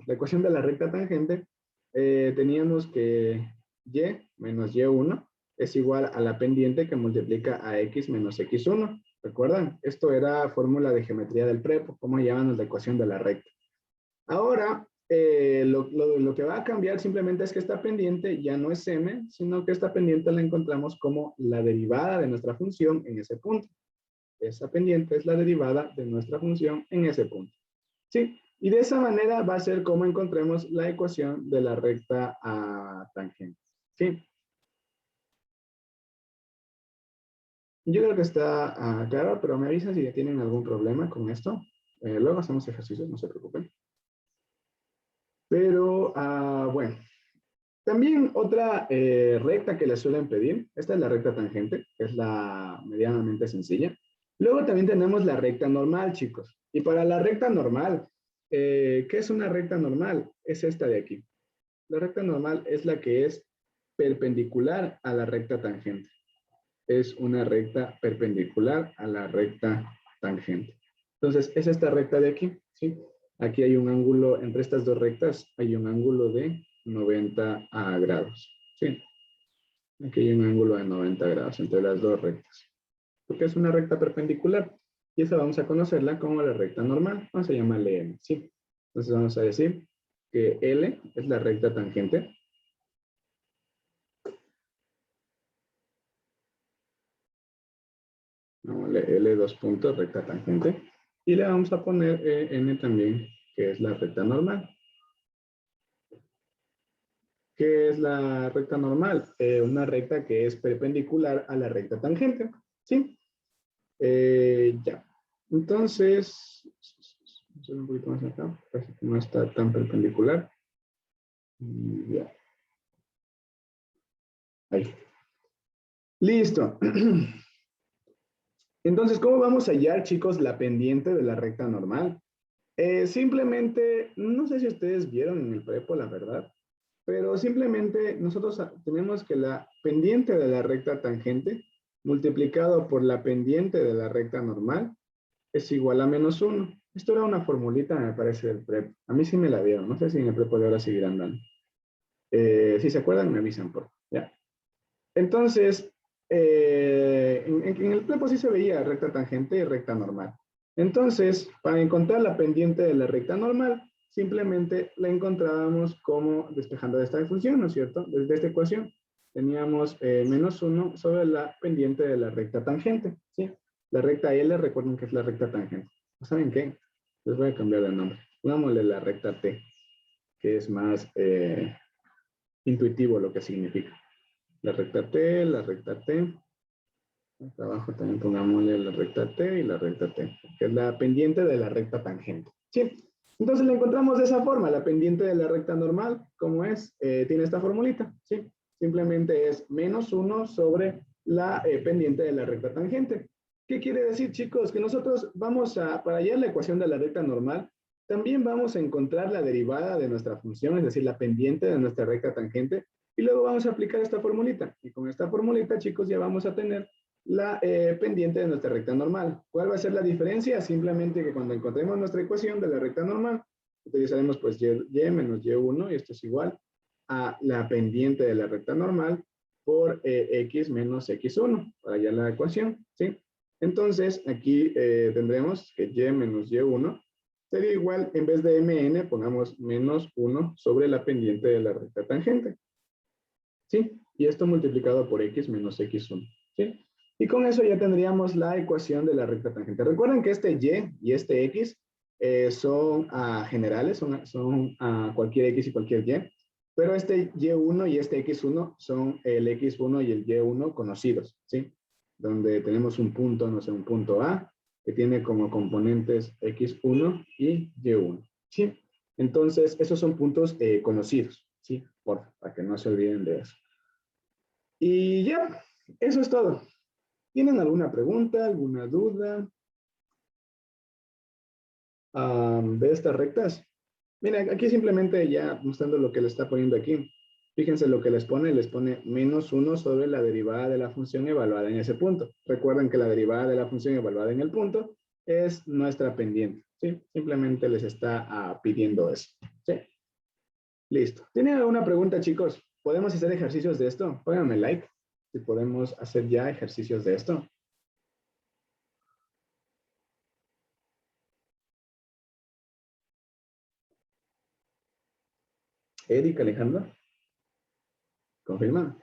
ecuación de la recta tangente, teníamos que y menos y1 es igual a la pendiente que multiplica a x menos x1. ¿Recuerdan? Esto era fórmula de geometría del prepo, cómo llamamos la ecuación de la recta. Ahora, lo que va a cambiar simplemente es que esta pendiente ya no es m, sino que esta pendiente la encontramos como la derivada de nuestra función en ese punto. Esa pendiente es la derivada de nuestra función en ese punto. ¿Sí? Y de esa manera va a ser como encontremos la ecuación de la recta tangente. ¿Sí? Yo creo que está claro, pero me avisan si tienen algún problema con esto. Luego hacemos ejercicios, no se preocupen. Pero, bueno. También otra recta que le suelen pedir, esta es la recta tangente, que es la medianamente sencilla. Luego también tenemos la recta normal, chicos. Y para la recta normal, ¿qué es una recta normal? Es esta de aquí. La recta normal es la que es perpendicular a la recta tangente. Es una recta perpendicular a la recta tangente. Entonces, es esta recta de aquí, ¿sí? Aquí hay un ángulo, entre estas dos rectas, hay un ángulo de 90 grados, ¿sí? Aquí hay un ángulo de 90 grados entre las dos rectas. Porque es una recta perpendicular. Y esa vamos a conocerla como la recta normal. Vamos a llamarle M, ¿sí? Entonces vamos a decir que L es la recta tangente. L dos puntos, recta tangente. Y le vamos a poner N también, que es la recta normal. ¿Qué es la recta normal? Una recta que es perpendicular a la recta tangente. ¿Sí? Ya. Entonces, vamos a hacer un poquito más acá. Parece que no está tan perpendicular. Ya. Ahí. Listo. Entonces, ¿cómo vamos a hallar, chicos, la pendiente de la recta normal? Simplemente, no sé si ustedes vieron en el prepo, la verdad, pero simplemente nosotros tenemos que la pendiente de la recta tangente multiplicado por la pendiente de la recta normal es igual a -1. Esto era una formulita, me parece, del prepo. A mí sí me la dieron. No sé si en el prepo de ahora seguirán dando. Si se acuerdan, me avisan, por favor. ¿Ya? Entonces, en el prepo sí se veía recta tangente y recta normal. Entonces, para encontrar la pendiente de la recta normal, simplemente la encontrábamos como despejando de esta función, ¿no es cierto? Desde esta ecuación teníamos -1 sobre la pendiente de la recta tangente, ¿sí? La recta L, recuerden que es la recta tangente. ¿Saben qué? Les voy a cambiar de nombre. Pongámosle la recta T, que es más intuitivo lo que significa. La recta T, la recta T. Acá abajo también pongámosle la recta T y la recta T, que es la pendiente de la recta tangente. ¿Sí? Entonces la encontramos de esa forma, la pendiente de la recta normal, ¿cómo es? Tiene esta formulita, ¿sí? Simplemente es -1 sobre la pendiente de la recta tangente. ¿Qué quiere decir, chicos? Que nosotros vamos a, para hallar la ecuación de la recta normal, también vamos a encontrar la derivada de nuestra función, es decir, la pendiente de nuestra recta tangente, y luego vamos a aplicar esta formulita. Y con esta formulita, chicos, ya vamos a tener la pendiente de nuestra recta normal. ¿Cuál va a ser la diferencia? Simplemente que cuando encontremos nuestra ecuación de la recta normal, utilizaremos pues y menos y1, y esto es igual a la pendiente de la recta normal por x menos x1, para hallar la ecuación, ¿sí? Entonces, aquí tendremos que y menos y1 sería igual, en vez de mn, pongamos -1 sobre la pendiente de la recta tangente, ¿sí? Y esto multiplicado por x menos x1, ¿sí? Y con eso ya tendríamos la ecuación de la recta tangente. Recuerden que este y este x son generales, son cualquier x y cualquier y, pero este y1 y este x1 son el x1 y el y1 conocidos, ¿sí? Donde tenemos un punto, no sé, un punto A, que tiene como componentes x1 y y1, ¿sí? Entonces, esos son puntos conocidos, ¿sí? Para que no se olviden de eso. Y ya, eso es todo. ¿Tienen alguna pregunta, alguna duda de estas rectas? Mira, aquí simplemente ya mostrando lo que le está poniendo aquí. Fíjense lo que les pone -1 sobre la derivada de la función evaluada en ese punto. Recuerden que la derivada de la función evaluada en el punto es nuestra pendiente, ¿sí? Simplemente les está pidiendo eso, ¿sí? Listo. ¿Tienen alguna pregunta, chicos? ¿Podemos hacer ejercicios de esto? Pónganme like si podemos hacer ya ejercicios de esto. Eric, Alejandro, ¿confirma?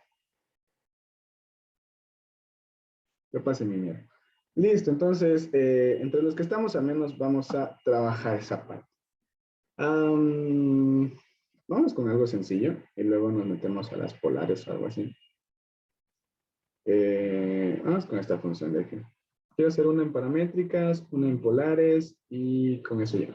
¿Qué pasa, mi mierda? Listo, entonces, entre los que estamos al menos vamos a trabajar esa parte. Vamos con algo sencillo y luego nos metemos a las polares o algo así. Vamos con esta función de aquí. Quiero hacer una en paramétricas, una en polares y con eso ya.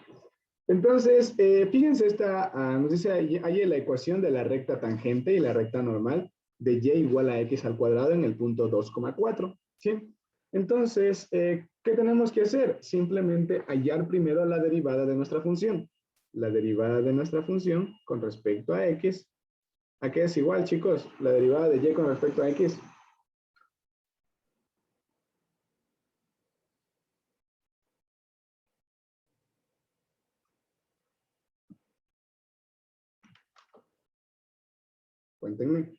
Entonces, fíjense nos dice ahí la ecuación de la recta tangente y la recta normal de y igual a x al cuadrado en el punto 2,4, ¿sí? Entonces, ¿qué tenemos que hacer? Simplemente hallar primero la derivada de nuestra función. La derivada de nuestra función con respecto a x. ¿A qué es igual, chicos? La derivada de y con respecto a x. Cuéntenme.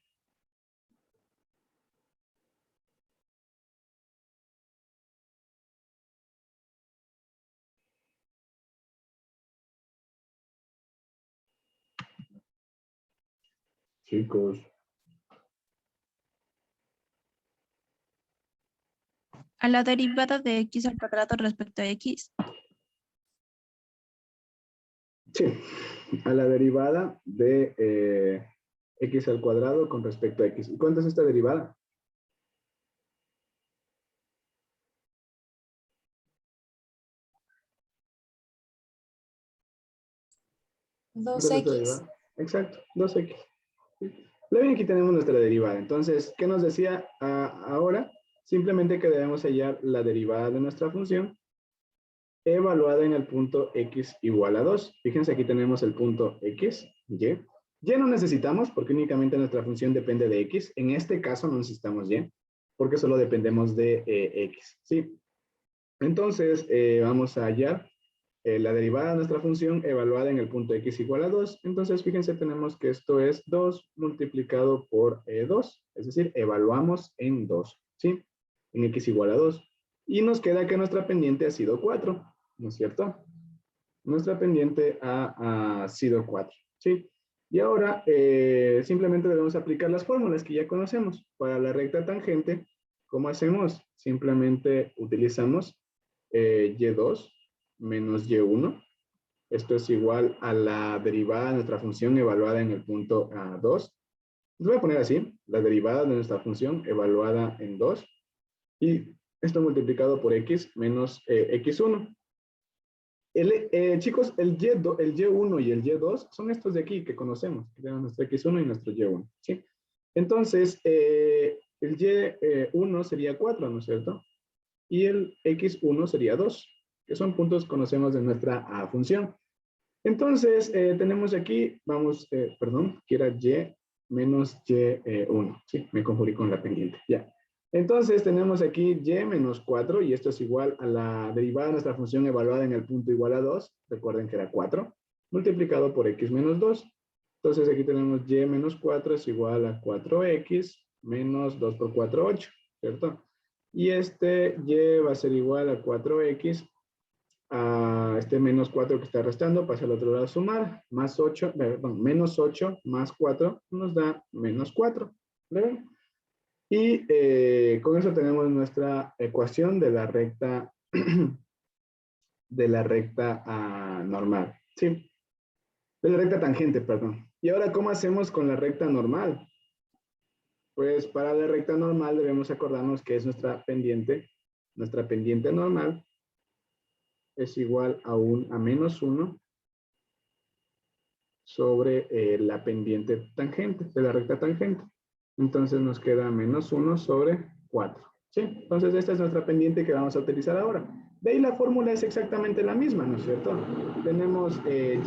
chicos. A la derivada de x al cuadrado respecto a x. Sí, a la derivada de x al cuadrado con respecto a x. ¿Y cuánto es esta derivada? 2x. Exacto, 2x. Luego aquí tenemos nuestra derivada. Entonces, ¿qué nos decía ahora? Simplemente que debemos hallar la derivada de nuestra función evaluada en el punto x igual a 2. Fíjense, aquí tenemos el punto x, y. Y no necesitamos porque únicamente nuestra función depende de x. En este caso no necesitamos y porque solo dependemos de x. ¿Sí? Entonces, vamos a hallar la derivada de nuestra función evaluada en el punto x igual a 2. Entonces, fíjense, tenemos que esto es 2 multiplicado por 2. Es decir, evaluamos en 2. ¿Sí? En x igual a 2. Y nos queda que nuestra pendiente ha sido 4. ¿No es cierto? Nuestra pendiente ha sido 4. ¿Sí? Y ahora simplemente debemos aplicar las fórmulas que ya conocemos. Para la recta tangente, ¿cómo hacemos? Simplemente utilizamos y2 menos y1. Esto es igual a la derivada de nuestra función evaluada en el punto 2. Les voy a poner así, la derivada de nuestra función evaluada en 2. Y esto multiplicado por x menos x1. Chicos, el Y1 y el Y2 son estos de aquí que conocemos. Que tenemos nuestro X1 y nuestro Y1. ¿Sí? Entonces, el Y1 sería 4, ¿no es cierto? Y el X1 sería 2, que son puntos que conocemos de nuestra función. Entonces, tenemos aquí, vamos, perdón, que era Y menos Y1. Sí, me confundí con la pendiente. Ya. Entonces tenemos aquí y menos 4 y esto es igual a la derivada de nuestra función evaluada en el punto igual a 2. Recuerden que era 4, multiplicado por x menos 2. Entonces aquí tenemos y menos 4 es igual a 4x menos 2 por 4, 8, ¿cierto? Y este y va a ser igual a 4x, a este menos 4 que está restando, pasa al otro lado a sumar, más 8, perdón, menos 8 más 4 nos da menos 4. ¿Ven? Y con eso tenemos nuestra ecuación de la recta normal. ¿Sí? De la recta tangente, perdón. Y ahora, ¿cómo hacemos con la recta normal? Pues para la recta normal debemos acordarnos que es nuestra pendiente. Nuestra pendiente normal es igual a menos 1 sobre la pendiente tangente, de la recta tangente. Entonces nos queda menos 1 sobre 4. ¿Sí? Entonces esta es nuestra pendiente que vamos a utilizar ahora. De ahí la fórmula es exactamente la misma, ¿no es cierto? Tenemos y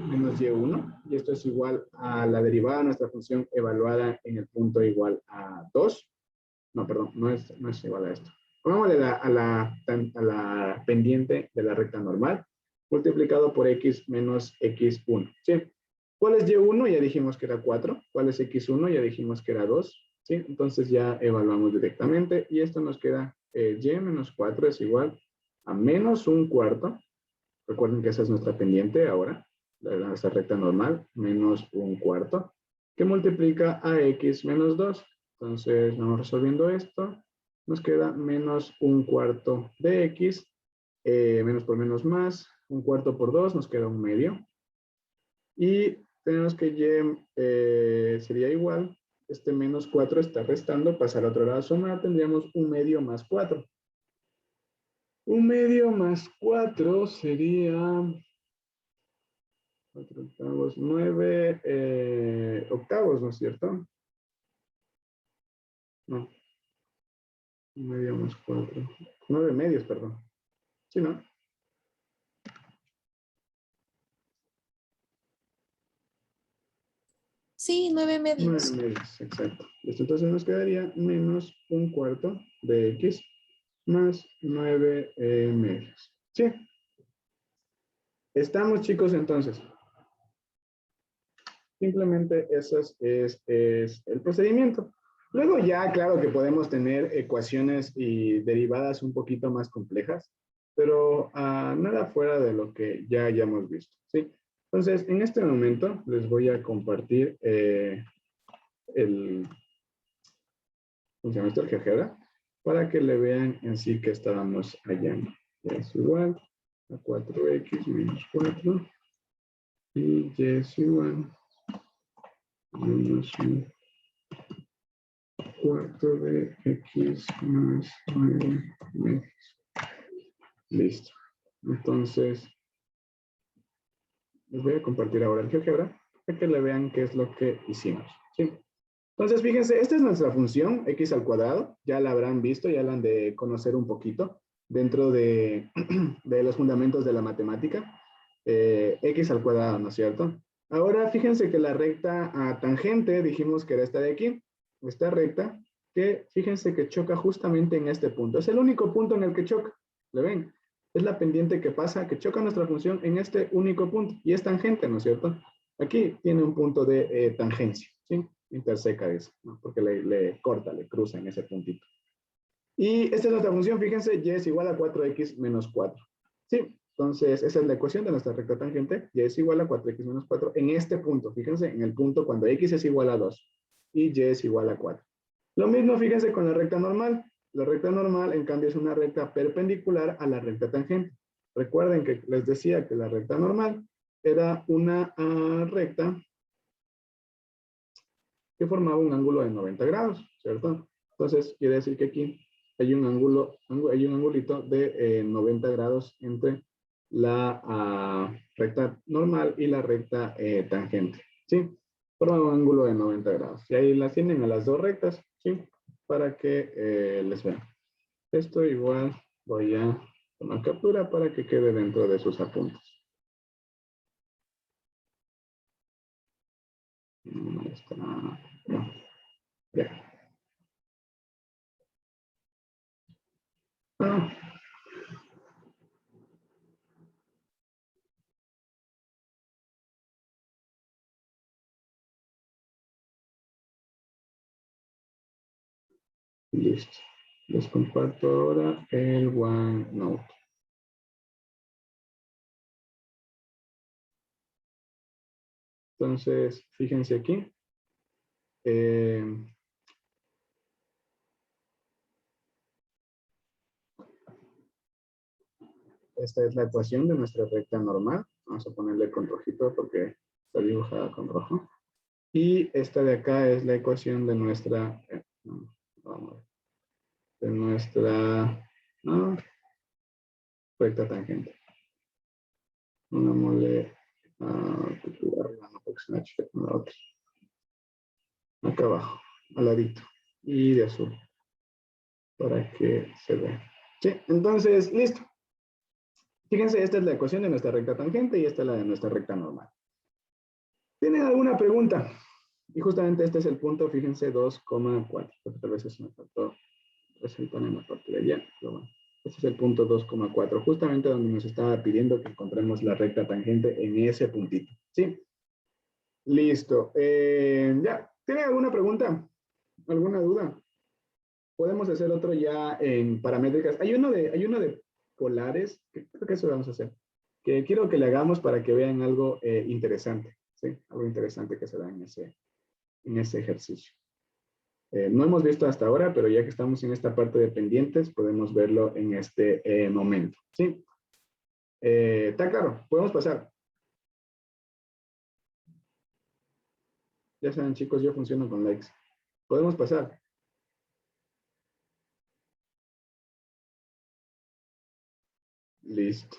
menos y1, y esto es igual a la derivada de nuestra función evaluada en el punto igual a 2. No, perdón, no es igual a esto. Pongámosle a la pendiente de la recta normal, multiplicado por x menos x1. ¿Sí? ¿Cuál es y1? Ya dijimos que era 4. ¿Cuál es x1? Ya dijimos que era 2. ¿Sí? Entonces ya evaluamos directamente y esto nos queda y menos 4 es igual a menos un cuarto. Recuerden que esa es nuestra pendiente ahora, nuestra recta normal, menos un cuarto, que multiplica a x menos 2. Entonces vamos resolviendo esto. Nos queda menos un cuarto de x, menos por menos más, un cuarto por 2 nos queda un medio. Y tenemos que y sería igual, este menos 4 está restando, pasa al otro lado a sumar, tendríamos un medio más 4. Un medio más 4 sería 4 octavos, 9 octavos, ¿no es cierto? No. Un medio más 4. 9 medios, perdón. ¿Sí, no? Sí, 9 9 medios. medios, exacto. Listo, entonces nos quedaría menos un cuarto de x más 9 medios. ¿Sí? Estamos, chicos, entonces. Simplemente eso es el procedimiento. Luego ya, claro que podemos tener ecuaciones y derivadas un poquito más complejas, pero nada fuera de lo que ya hayamos visto, ¿sí? Entonces, en este momento les voy a compartir ¿cómo se llama esto? El GeoGebra, para que le vean en sí que estábamos hallando. Y es igual a 4x menos 4 y y es igual a menos un cuarto de x más 9 menos. Listo. Entonces, les voy a compartir ahora el GeoGebra para que le vean qué es lo que hicimos. ¿Sí? Entonces, fíjense, esta es nuestra función x al cuadrado. Ya la habrán visto, ya la han de conocer un poquito dentro de, de los fundamentos de la matemática. X al cuadrado, ¿no es cierto? Ahora, fíjense que la recta tangente, dijimos que era esta de aquí, esta recta, que fíjense que choca justamente en este punto. Es el único punto en el que choca. ¿Le ven? Es la pendiente que pasa, que choca nuestra función en este único punto. Y es tangente, ¿no es cierto? Aquí tiene un punto de tangencia, ¿sí? Interseca eso, ¿no? Porque le corta, le cruza en ese puntito. Y esta es nuestra función, fíjense, y es igual a 4x menos 4. ¿Sí? Entonces, esa es la ecuación de nuestra recta tangente, y es igual a 4x menos 4 en este punto. Fíjense, en el punto cuando x es igual a 2 y y es igual a 4. Lo mismo, fíjense, con la recta normal. La recta normal, en cambio, es una recta perpendicular a la recta tangente. Recuerden que les decía que la recta normal era una recta que formaba un ángulo de 90 grados, ¿cierto? Entonces, quiere decir que aquí hay un angulito de 90 grados entre la recta normal y la recta tangente, ¿sí? Forma un ángulo de 90 grados. Y ahí las tienen a las dos rectas, ¿sí? Para que les vean. Esto igual voy a tomar captura para que quede dentro de sus apuntes. Ahí está. No. Ya. Ah. Listo. Les comparto ahora el OneNote. Entonces, fíjense aquí. Esta es la ecuación de nuestra recta normal. Vamos a ponerle con rojito porque está dibujada con rojo. Y esta de acá es la ecuación de nuestra, recta tangente. Pongámosle acá abajo, al ladito, y de azul, para que se vea. Sí, entonces, listo. Fíjense, esta es la ecuación de nuestra recta tangente y esta es la de nuestra recta normal. ¿Tienen alguna pregunta? Y justamente este es el punto, fíjense, 2,4. Porque tal vez eso me faltó resaltar en la parte de allá. Pero bueno, este es el punto 2,4, justamente donde nos estaba pidiendo que encontremos la recta tangente en ese puntito. ¿Sí? Listo. Ya, ¿tienen alguna pregunta? ¿Alguna duda? Podemos hacer otro ya en paramétricas. Hay uno de polares, que creo que eso vamos a hacer. Que quiero que le hagamos para que vean algo interesante. ¿Sí? Algo interesante que se da en ese ejercicio. No hemos visto hasta ahora, pero ya que estamos en esta parte de pendientes, podemos verlo en este momento. ¿Sí? ¿Está claro? Podemos pasar. Ya saben, chicos, yo funciono con likes. Podemos pasar. Listo.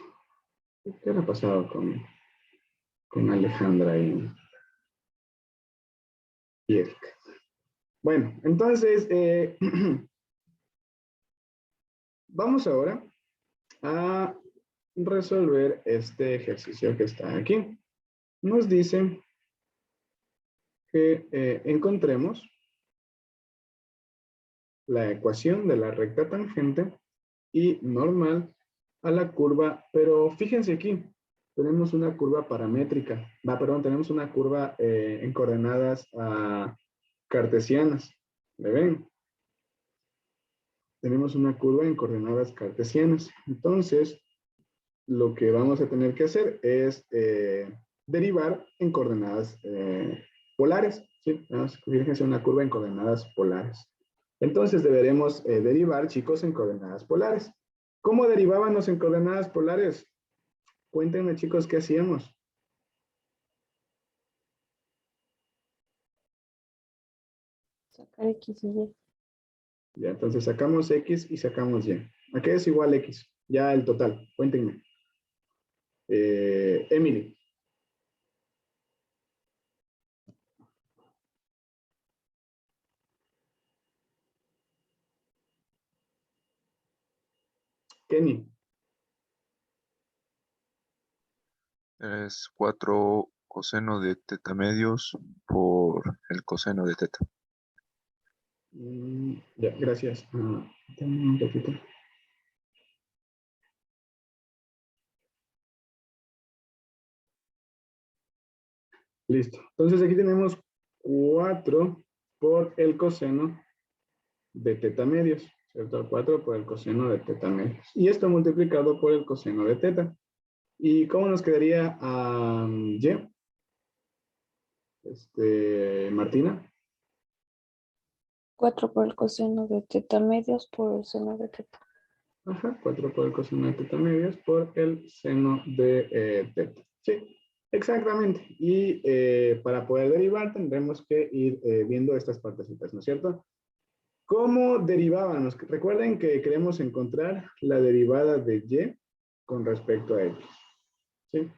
¿Qué ha pasado con Alejandra y Erika? Bueno, entonces, vamos ahora a resolver este ejercicio que está aquí. Nos dice que encontremos la ecuación de la recta tangente y normal a la curva, pero fíjense aquí, tenemos una curva paramétrica, tenemos una curva en coordenadas cartesianas, ¿le ven? Tenemos una curva en coordenadas cartesianas, entonces lo que vamos a tener que hacer es derivar en coordenadas polares, ¿sí? Fíjense una curva en coordenadas polares. Entonces deberemos derivar, chicos, en coordenadas polares. ¿Cómo derivábamos en coordenadas polares? Cuéntenme, chicos, ¿qué hacíamos? Sacar X y Y. Ya, entonces sacamos X y sacamos Y. ¿A qué es igual X? Ya el total, cuéntenme. Emily. Kenny. Es 4 coseno de teta medios por el coseno de teta. Ya, gracias. Dame un poquito. Listo. Entonces aquí tenemos 4 por el coseno de teta medios, ¿cierto? 4 por el coseno de teta medios. Y esto multiplicado por el coseno de teta. ¿Y cómo nos quedaría Y? Martina. 4 por el coseno de teta medios por el seno de teta. Ajá, 4 por el coseno de teta medios por el seno de teta. Sí, exactamente. Y para poder derivar tendremos que ir viendo estas partecitas, ¿no es cierto? ¿Cómo derivábamos? Recuerden que queremos encontrar la derivada de Y con respecto a X. ¿Sí?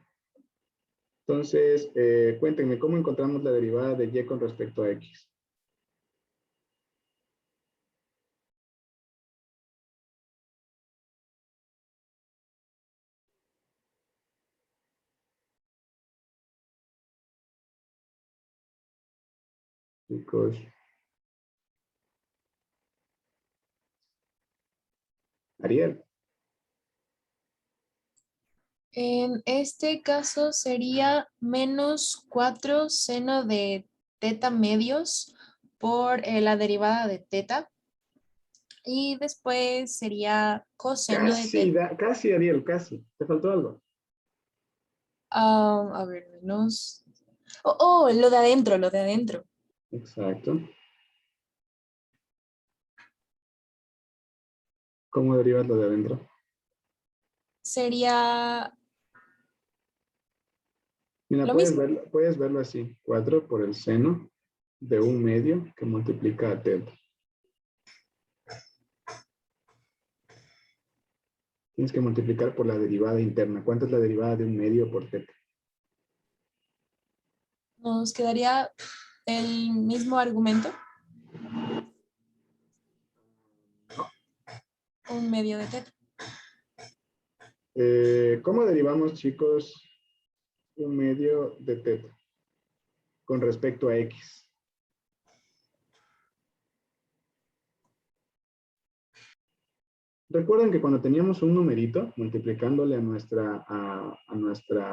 Entonces, cuéntenme, ¿cómo encontramos la derivada de Y con respecto a X? Chicos. Ariel. En este caso sería menos 4 seno de teta medios por la derivada de teta. Y después sería coseno de Casi, teta. casi, Ariel, casi. ¿Te faltó algo? A ver, menos. Oh, lo de adentro, lo de adentro. Exacto. ¿Cómo derivas lo de adentro? Sería Mira, lo mismo. puedes verlo así. 4 por el seno de un medio que multiplica a teta. Tienes que multiplicar por la derivada interna. ¿Cuánto es la derivada de un medio por teta? Nos quedaría el mismo argumento. Un medio de teta. ¿Cómo derivamos, chicos, un medio de teta con respecto a X? Recuerden que cuando teníamos un numerito multiplicándole a nuestra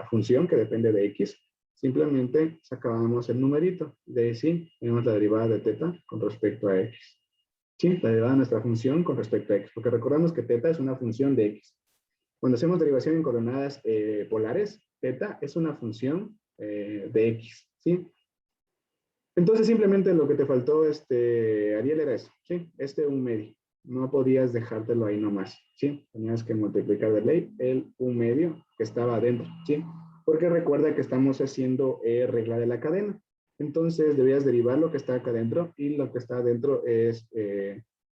función que depende de X, simplemente sacábamos el numerito. De ahí sí, tenemos la derivada de teta con respecto a X. Sí, la derivada de nuestra función con respecto a X, porque recordamos que teta es una función de X. Cuando hacemos derivación en coordenadas polares, teta es una función de X, ¿sí? Entonces simplemente lo que te faltó, Ariel, era eso, ¿sí? Un medio. No podías dejártelo ahí nomás, ¿sí? Tenías que multiplicar de ley el un medio que estaba adentro, ¿sí? Porque recuerda que estamos haciendo regla de la cadena. Entonces debías derivar lo que está acá adentro y lo que está adentro es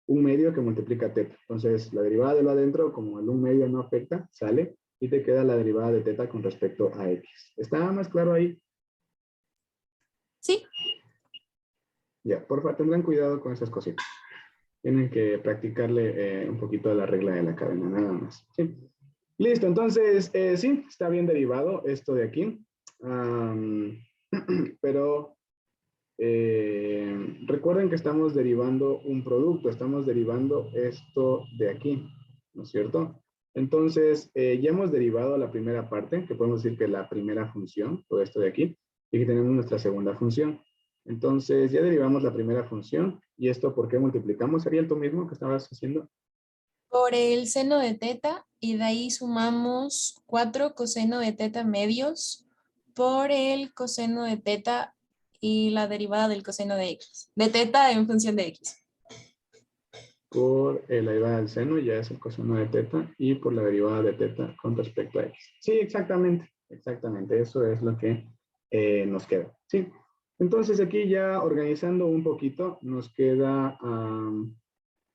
un medio que multiplica teta. Entonces la derivada de lo adentro, como el un medio no afecta, sale y te queda la derivada de teta con respecto a X. ¿Está más claro ahí? Sí. Ya, por favor, tendrán cuidado con esas cositas. Tienen que practicarle un poquito de la regla de la cadena, nada más. ¿Sí? Listo, entonces, sí, está bien derivado esto de aquí. Pero recuerden que estamos derivando un producto, estamos derivando esto de aquí, ¿no es cierto? Entonces, ya hemos derivado la primera parte, que podemos decir que la primera función, todo esto de aquí, y que tenemos nuestra segunda función. Entonces, ya derivamos la primera función. ¿Y esto por qué multiplicamos? ¿Ariel, tú mismo que estabas haciendo? Por el seno de teta y de ahí sumamos 4 coseno de teta medios por el coseno de teta y la derivada del coseno de x, de teta en función de x. Por la derivada del seno ya es el coseno de teta y por la derivada de teta con respecto a x. Sí, exactamente, exactamente, eso es lo que nos queda, ¿sí? Entonces aquí ya organizando un poquito, nos queda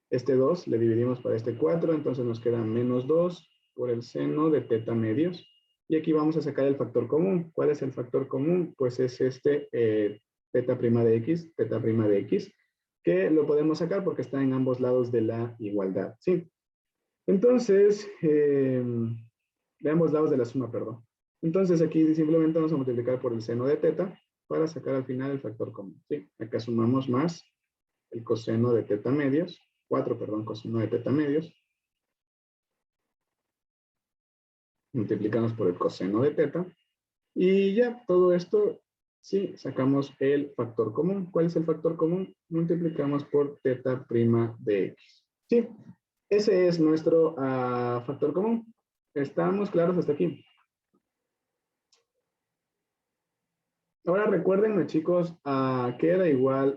este 2, le dividimos para este 4, entonces nos queda menos 2 por el seno de teta medios. Y aquí vamos a sacar el factor común. ¿Cuál es el factor común? Pues es este teta prima de x, que lo podemos sacar porque está en ambos lados de la igualdad, ¿sí? Entonces, de ambos lados de la suma, perdón. Entonces aquí simplemente vamos a multiplicar por el seno de teta para sacar al final el factor común, ¿sí? Acá sumamos más el coseno de teta medios, 4, perdón, coseno de teta medios. Multiplicamos por el coseno de teta. Y ya, todo esto, sí, sacamos el factor común. ¿Cuál es el factor común? Multiplicamos por teta prima de x. Sí, ese es nuestro factor común. ¿Estamos claros hasta aquí? Ahora recuérdenme, chicos, que era igual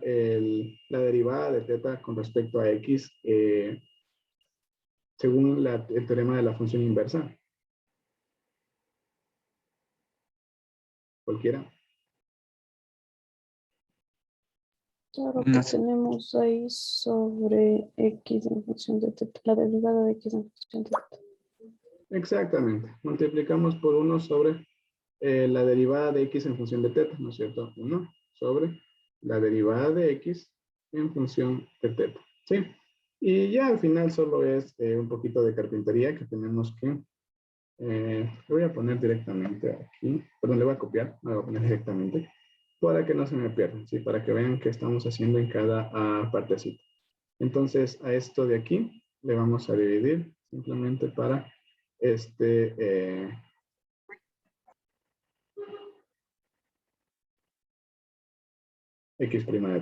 la derivada de teta con respecto a x según el teorema de la función inversa. Cualquiera. Claro que No sé. tenemos ahí sobre x en función de teta, la derivada de x en función de teta. Exactamente. Multiplicamos por 1 sobre la derivada de x en función de teta, ¿no es cierto? 1 sobre la derivada de x en función de teta, ¿sí? Y ya al final solo es un poquito de carpintería que tenemos que... le voy a poner directamente aquí. Perdón, le voy a copiar, no le voy a poner directamente para que no se me pierdan, ¿sí? Para que vean qué estamos haciendo en cada partecita. Entonces, a esto de aquí le vamos a dividir simplemente para x' de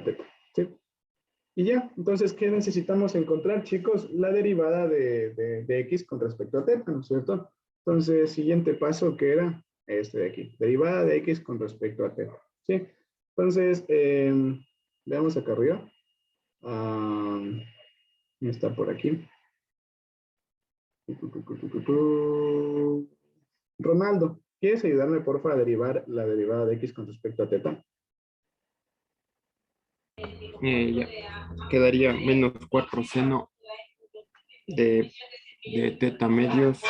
teta, ¿sí? Y ya, entonces, ¿qué necesitamos encontrar, chicos? La derivada de x con respecto a teta, ¿no es cierto? Entonces, siguiente paso, que era este de aquí, derivada de x con respecto a teta, ¿sí? Entonces, veamos acá arriba. Está por aquí. Ronaldo, ¿quieres ayudarme, porfa, a derivar la derivada de x con respecto a teta? Ya. Quedaría menos 4 seno de teta medios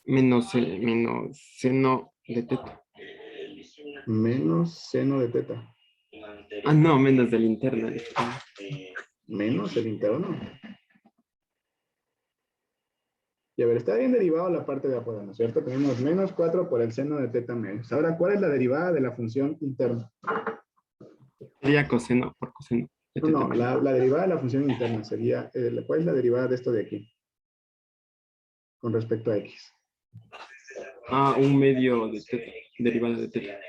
menos seno de teta. Menos seno de teta. Ah, no, menos del interno. Menos el interno. Y a ver, está bien derivado la parte de afuera, ¿no es cierto? Tenemos menos 4 por el seno de teta medios. Ahora, ¿cuál es la derivada de la función interna? Sería coseno por coseno de No, teta no, medios. la derivada de la función interna sería, ¿cuál es la derivada de esto de aquí? Con respecto a x. Ah, un medio de teta, derivada de teta.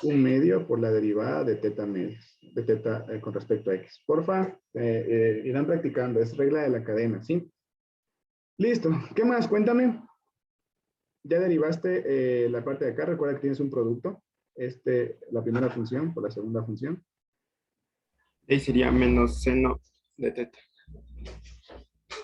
Un medio por la derivada de teta medios, de teta con respecto a x. Porfa, irán practicando, es regla de la cadena, ¿sí? Listo, ¿qué más? Cuéntame. Ya derivaste la parte de acá, recuerda que tienes un producto, la primera función por la segunda función. Ahí sería menos seno de teta.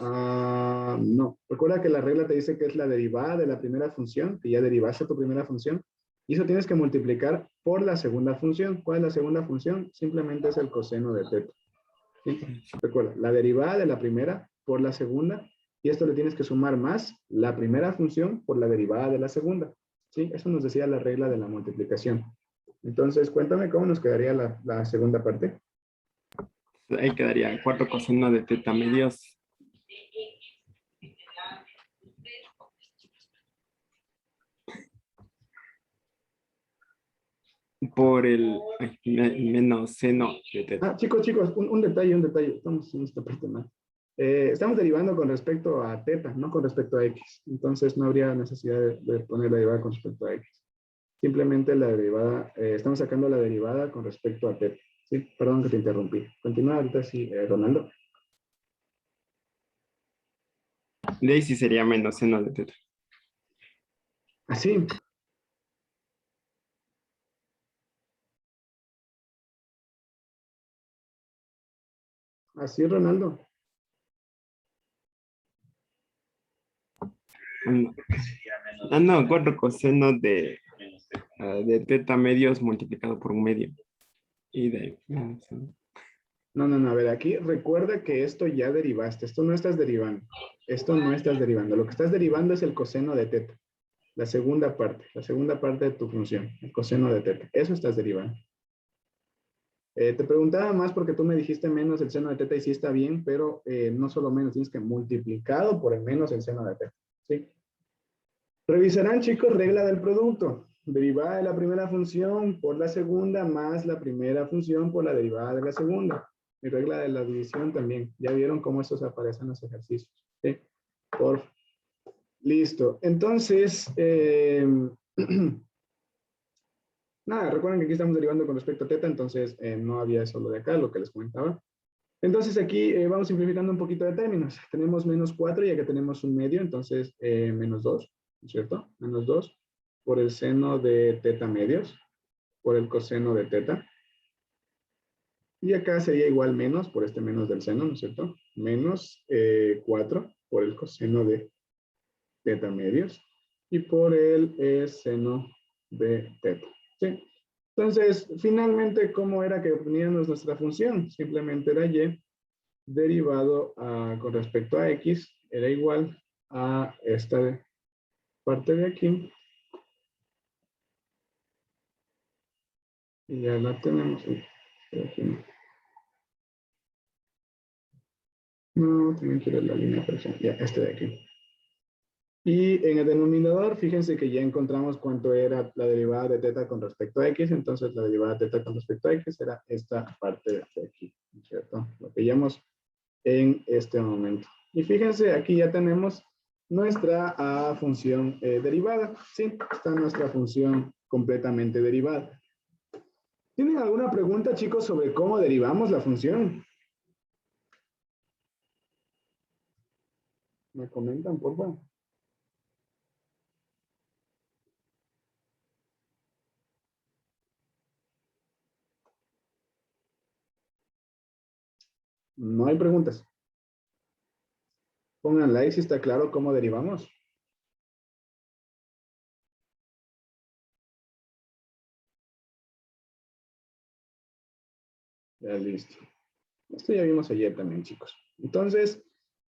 No, recuerda que la regla te dice que es la derivada de la primera función, que ya derivaste tu primera función, y eso tienes que multiplicar por la segunda función. ¿Cuál es la segunda función? Simplemente es el coseno de teta. ¿Sí? Recuerda, la derivada de la primera por la segunda, y esto le tienes que sumar más la primera función por la derivada de la segunda. ¿Sí? Eso nos decía la regla de la multiplicación. Entonces, cuéntame cómo nos quedaría la segunda parte. Ahí quedaría 4 coseno de teta medios por el menos seno de teta. Chicos, un detalle. Estamos en esta parte mal. Estamos derivando con respecto a teta, no con respecto a x. Entonces no habría necesidad de poner la derivada con respecto a x. Simplemente la derivada, estamos sacando la derivada con respecto a teta. Sí, perdón que te interrumpí. Continúa ahorita, sí, Ronaldo. De ahí sí sería menos seno de teta. Así. Así, Ronaldo. No, 4 coseno de teta medios multiplicado por un medio. Y de... No, a ver, aquí recuerda que esto ya derivaste, esto no estás derivando, esto no estás derivando, lo que estás derivando es el coseno de teta, la segunda parte de tu función, el coseno de teta, eso estás derivando. Te preguntaba más porque tú me dijiste menos el seno de teta y sí está bien, pero no solo menos, tienes que multiplicado por el menos el seno de teta, ¿sí? Revisarán, chicos, regla del producto. Derivada de la primera función por la segunda más la primera función por la derivada de la segunda. Y regla de la división también. Ya vieron cómo estos aparecen en los ejercicios. ¿Sí? Por listo. Entonces, nada, recuerden que aquí estamos derivando con respecto a teta, entonces no había eso de acá, lo que les comentaba. Entonces aquí vamos simplificando un poquito de términos. Tenemos menos 4 ya que tenemos un medio, entonces menos 2, ¿no es cierto? Menos 2 por el seno de teta medios, por el coseno de teta. Y acá sería igual menos por este menos del seno, ¿no es cierto? Menos 4 por el coseno de teta medios y por el seno de teta. ¿Sí? Entonces, finalmente, ¿cómo era que obteníamos nuestra función? Simplemente era y derivado con respecto a x era igual a esta parte de aquí. Y ya la tenemos. Aquí no, también quiero la línea fracción. Ya, este de aquí. Y en el denominador, fíjense que ya encontramos cuánto era la derivada de teta con respecto a x. Entonces, la derivada de teta con respecto a x era esta parte de aquí, ¿cierto? Lo pillamos en este momento. Y fíjense, aquí ya tenemos nuestra función derivada. Sí, está nuestra función completamente derivada. ¿Tienen alguna pregunta, chicos, sobre cómo derivamos la función? ¿Me comentan, por favor? No hay preguntas. Pongan like si está claro cómo derivamos. Ya listo. Esto ya vimos ayer también, chicos. Entonces,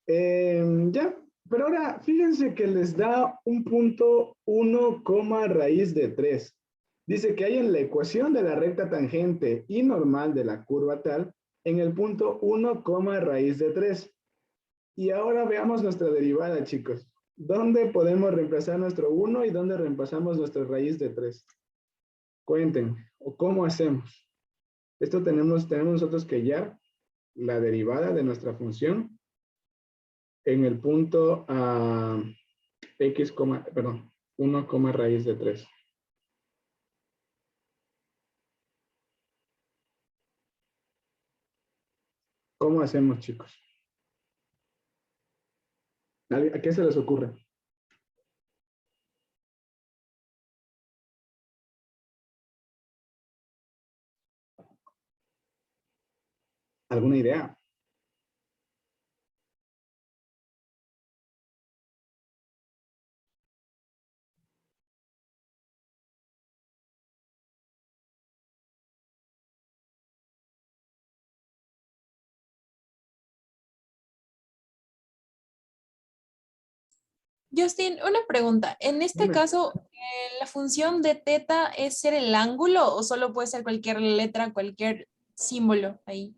ya. Pero ahora, fíjense que les da un punto 1, raíz de 3. Dice que hay en la ecuación de la recta tangente y normal de la curva tal, en el punto 1, raíz de 3. Y ahora veamos nuestra derivada, chicos. ¿Dónde podemos reemplazar nuestro 1 y dónde reemplazamos nuestra raíz de 3? Cuenten, o cómo hacemos. Esto tenemos nosotros que hallar la derivada de nuestra función en el punto x, 1, raíz de 3. ¿Cómo hacemos, chicos? ¿A qué se les ocurre? ¿Alguna idea? Justin, una pregunta. En este Dime. caso, ¿la función de teta es ser el ángulo o solo puede ser cualquier letra, cualquier símbolo ahí?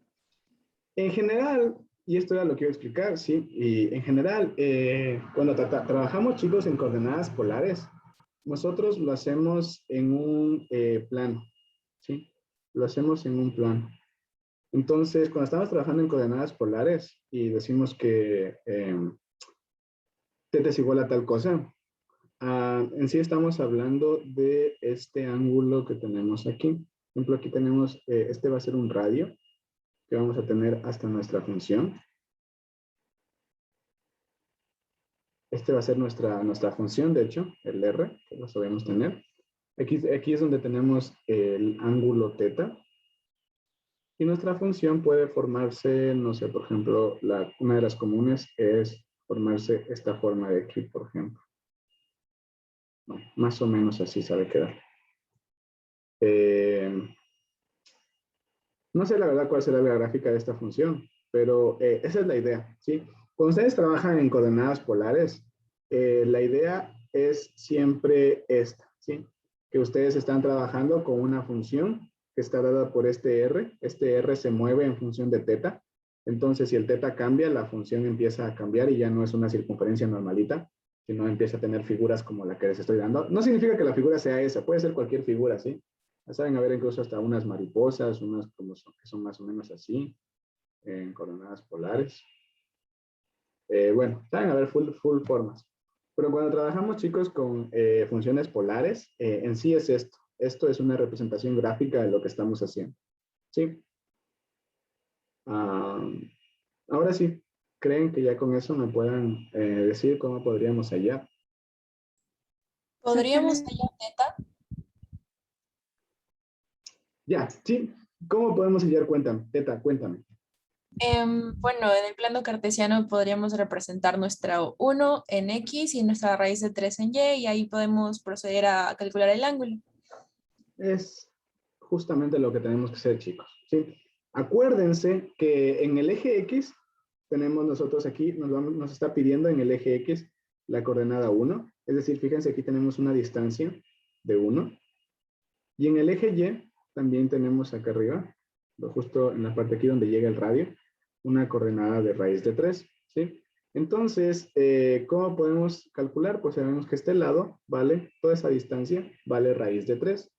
En general, y esto ya lo quiero explicar, sí, y en general, cuando trabajamos, chicos, en coordenadas polares, nosotros lo hacemos en un plano, ¿sí? Lo hacemos en un plano. Entonces, cuando estamos trabajando en coordenadas polares y decimos que teta es igual a tal cosa, en sí estamos hablando de este ángulo que tenemos aquí. Por ejemplo, aquí tenemos, este va a ser un radio que vamos a tener hasta nuestra función. Este va a ser nuestra función, de hecho, el R, que lo sabemos tener. Aquí es donde tenemos el ángulo teta. Y nuestra función puede formarse, no sé, por ejemplo, una de las comunes es formarse esta forma de aquí, por ejemplo. No, más o menos así sabe quedar. No sé la verdad cuál será la gráfica de esta función, pero esa es la idea, ¿sí? Cuando ustedes trabajan en coordenadas polares, la idea es siempre esta, ¿sí? Que ustedes están trabajando con una función que está dada por este R se mueve en función de teta, entonces si el teta cambia, la función empieza a cambiar y ya no es una circunferencia normalita, sino empieza a tener figuras como la que les estoy dando. No significa que la figura sea esa, puede ser cualquier figura, ¿sí? Saben haber incluso hasta unas mariposas, unas como que son más o menos así, en coordenadas polares. Bueno, saben haber full formas. Pero cuando trabajamos, chicos, con funciones polares, en sí es esto. Esto es una representación gráfica de lo que estamos haciendo. ¿Sí? Ahora sí, ¿creen que ya con eso me puedan decir cómo podríamos hallar? ¿Podríamos hallar teta? Ya, sí. ¿Cómo podemos hallar? Cuéntame, teta, cuéntame. Bueno, en el plano cartesiano podríamos representar nuestra 1 en X y nuestra raíz de 3 en Y, y ahí podemos proceder a calcular el ángulo. Es justamente lo que tenemos que hacer, chicos, ¿sí? Acuérdense que en el eje X tenemos nosotros aquí, nos está pidiendo en el eje X la coordenada 1, es decir, fíjense, aquí tenemos una distancia de 1, y en el eje Y también tenemos acá arriba, justo en la parte aquí donde llega el radio, una coordenada de raíz de 3, ¿sí? Entonces, ¿cómo podemos calcular? Pues sabemos que este lado vale, toda esa distancia vale raíz de 3,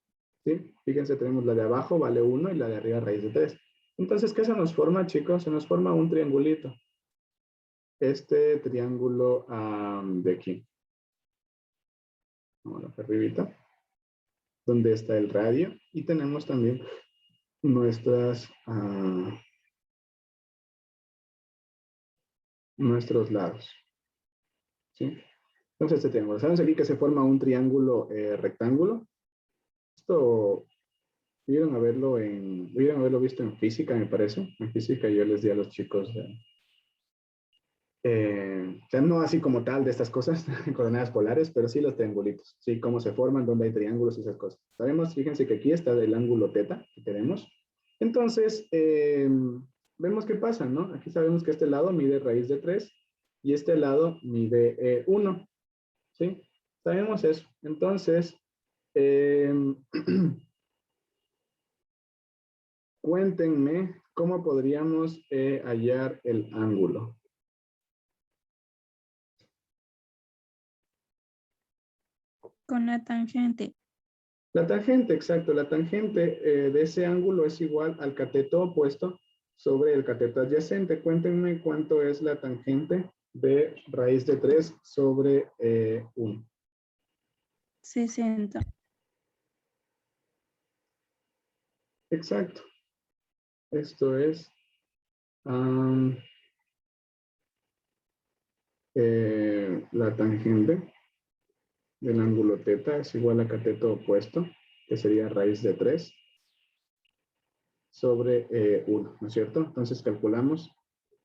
¿sí? Fíjense, tenemos la de abajo vale 1 y la de arriba raíz de 3. Entonces, ¿qué se nos forma, chicos? Se nos forma un triangulito. Este triángulo de aquí. Ahora, arribita. Donde está el radio. Y tenemos también nuestros lados. ¿Sí? Entonces, este triángulo. ¿Sabes aquí que se forma un triángulo rectángulo? Esto pudieron haberlo visto en física, me parece. En física yo les di a los chicos, o sea, no así como tal de estas cosas, coordenadas polares, pero sí los triangulitos, sí, cómo se forman, dónde hay triángulos y esas cosas. Sabemos, fíjense que aquí está el ángulo teta que tenemos. Entonces, vemos qué pasa, ¿no? Aquí sabemos que este lado mide raíz de 3 y este lado mide 1, ¿sí? Sabemos eso. Entonces, cuéntenme cómo podríamos hallar el ángulo. Con la tangente. La tangente, exacto. La tangente de ese ángulo es igual al cateto opuesto sobre el cateto adyacente. Cuéntenme cuánto es la tangente de raíz de 3 sobre 1. 60. Exacto. Esto es la tangente del ángulo teta es igual a cateto opuesto, que sería raíz de 3 sobre 1, ¿no es cierto? Entonces calculamos.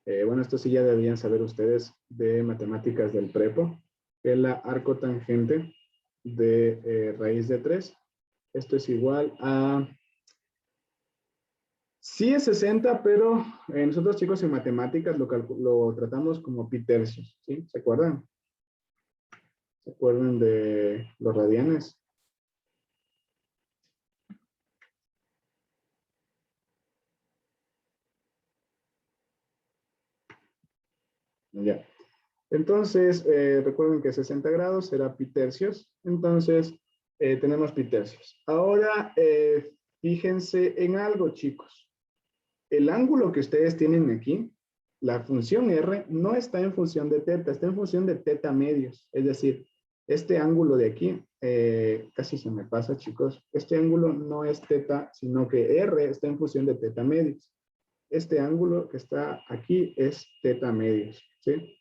Bueno, esto sí ya deberían saber ustedes de matemáticas del prepo, que es la arcotangente de raíz de 3. Esto es igual a... Sí es 60, pero nosotros chicos en matemáticas lo tratamos como pi tercios, ¿sí? ¿Se acuerdan? ¿Se acuerdan de los radianes? Ya. Entonces, recuerden que 60 grados será pi tercios. Entonces, tenemos pi tercios. Ahora, fíjense en algo, chicos. El ángulo que ustedes tienen aquí, la función R, no está en función de teta, está en función de teta medios. Es decir, este ángulo de aquí, casi se me pasa, chicos. Este ángulo no es teta, sino que R está en función de teta medios. Este ángulo que está aquí es teta medios, ¿sí?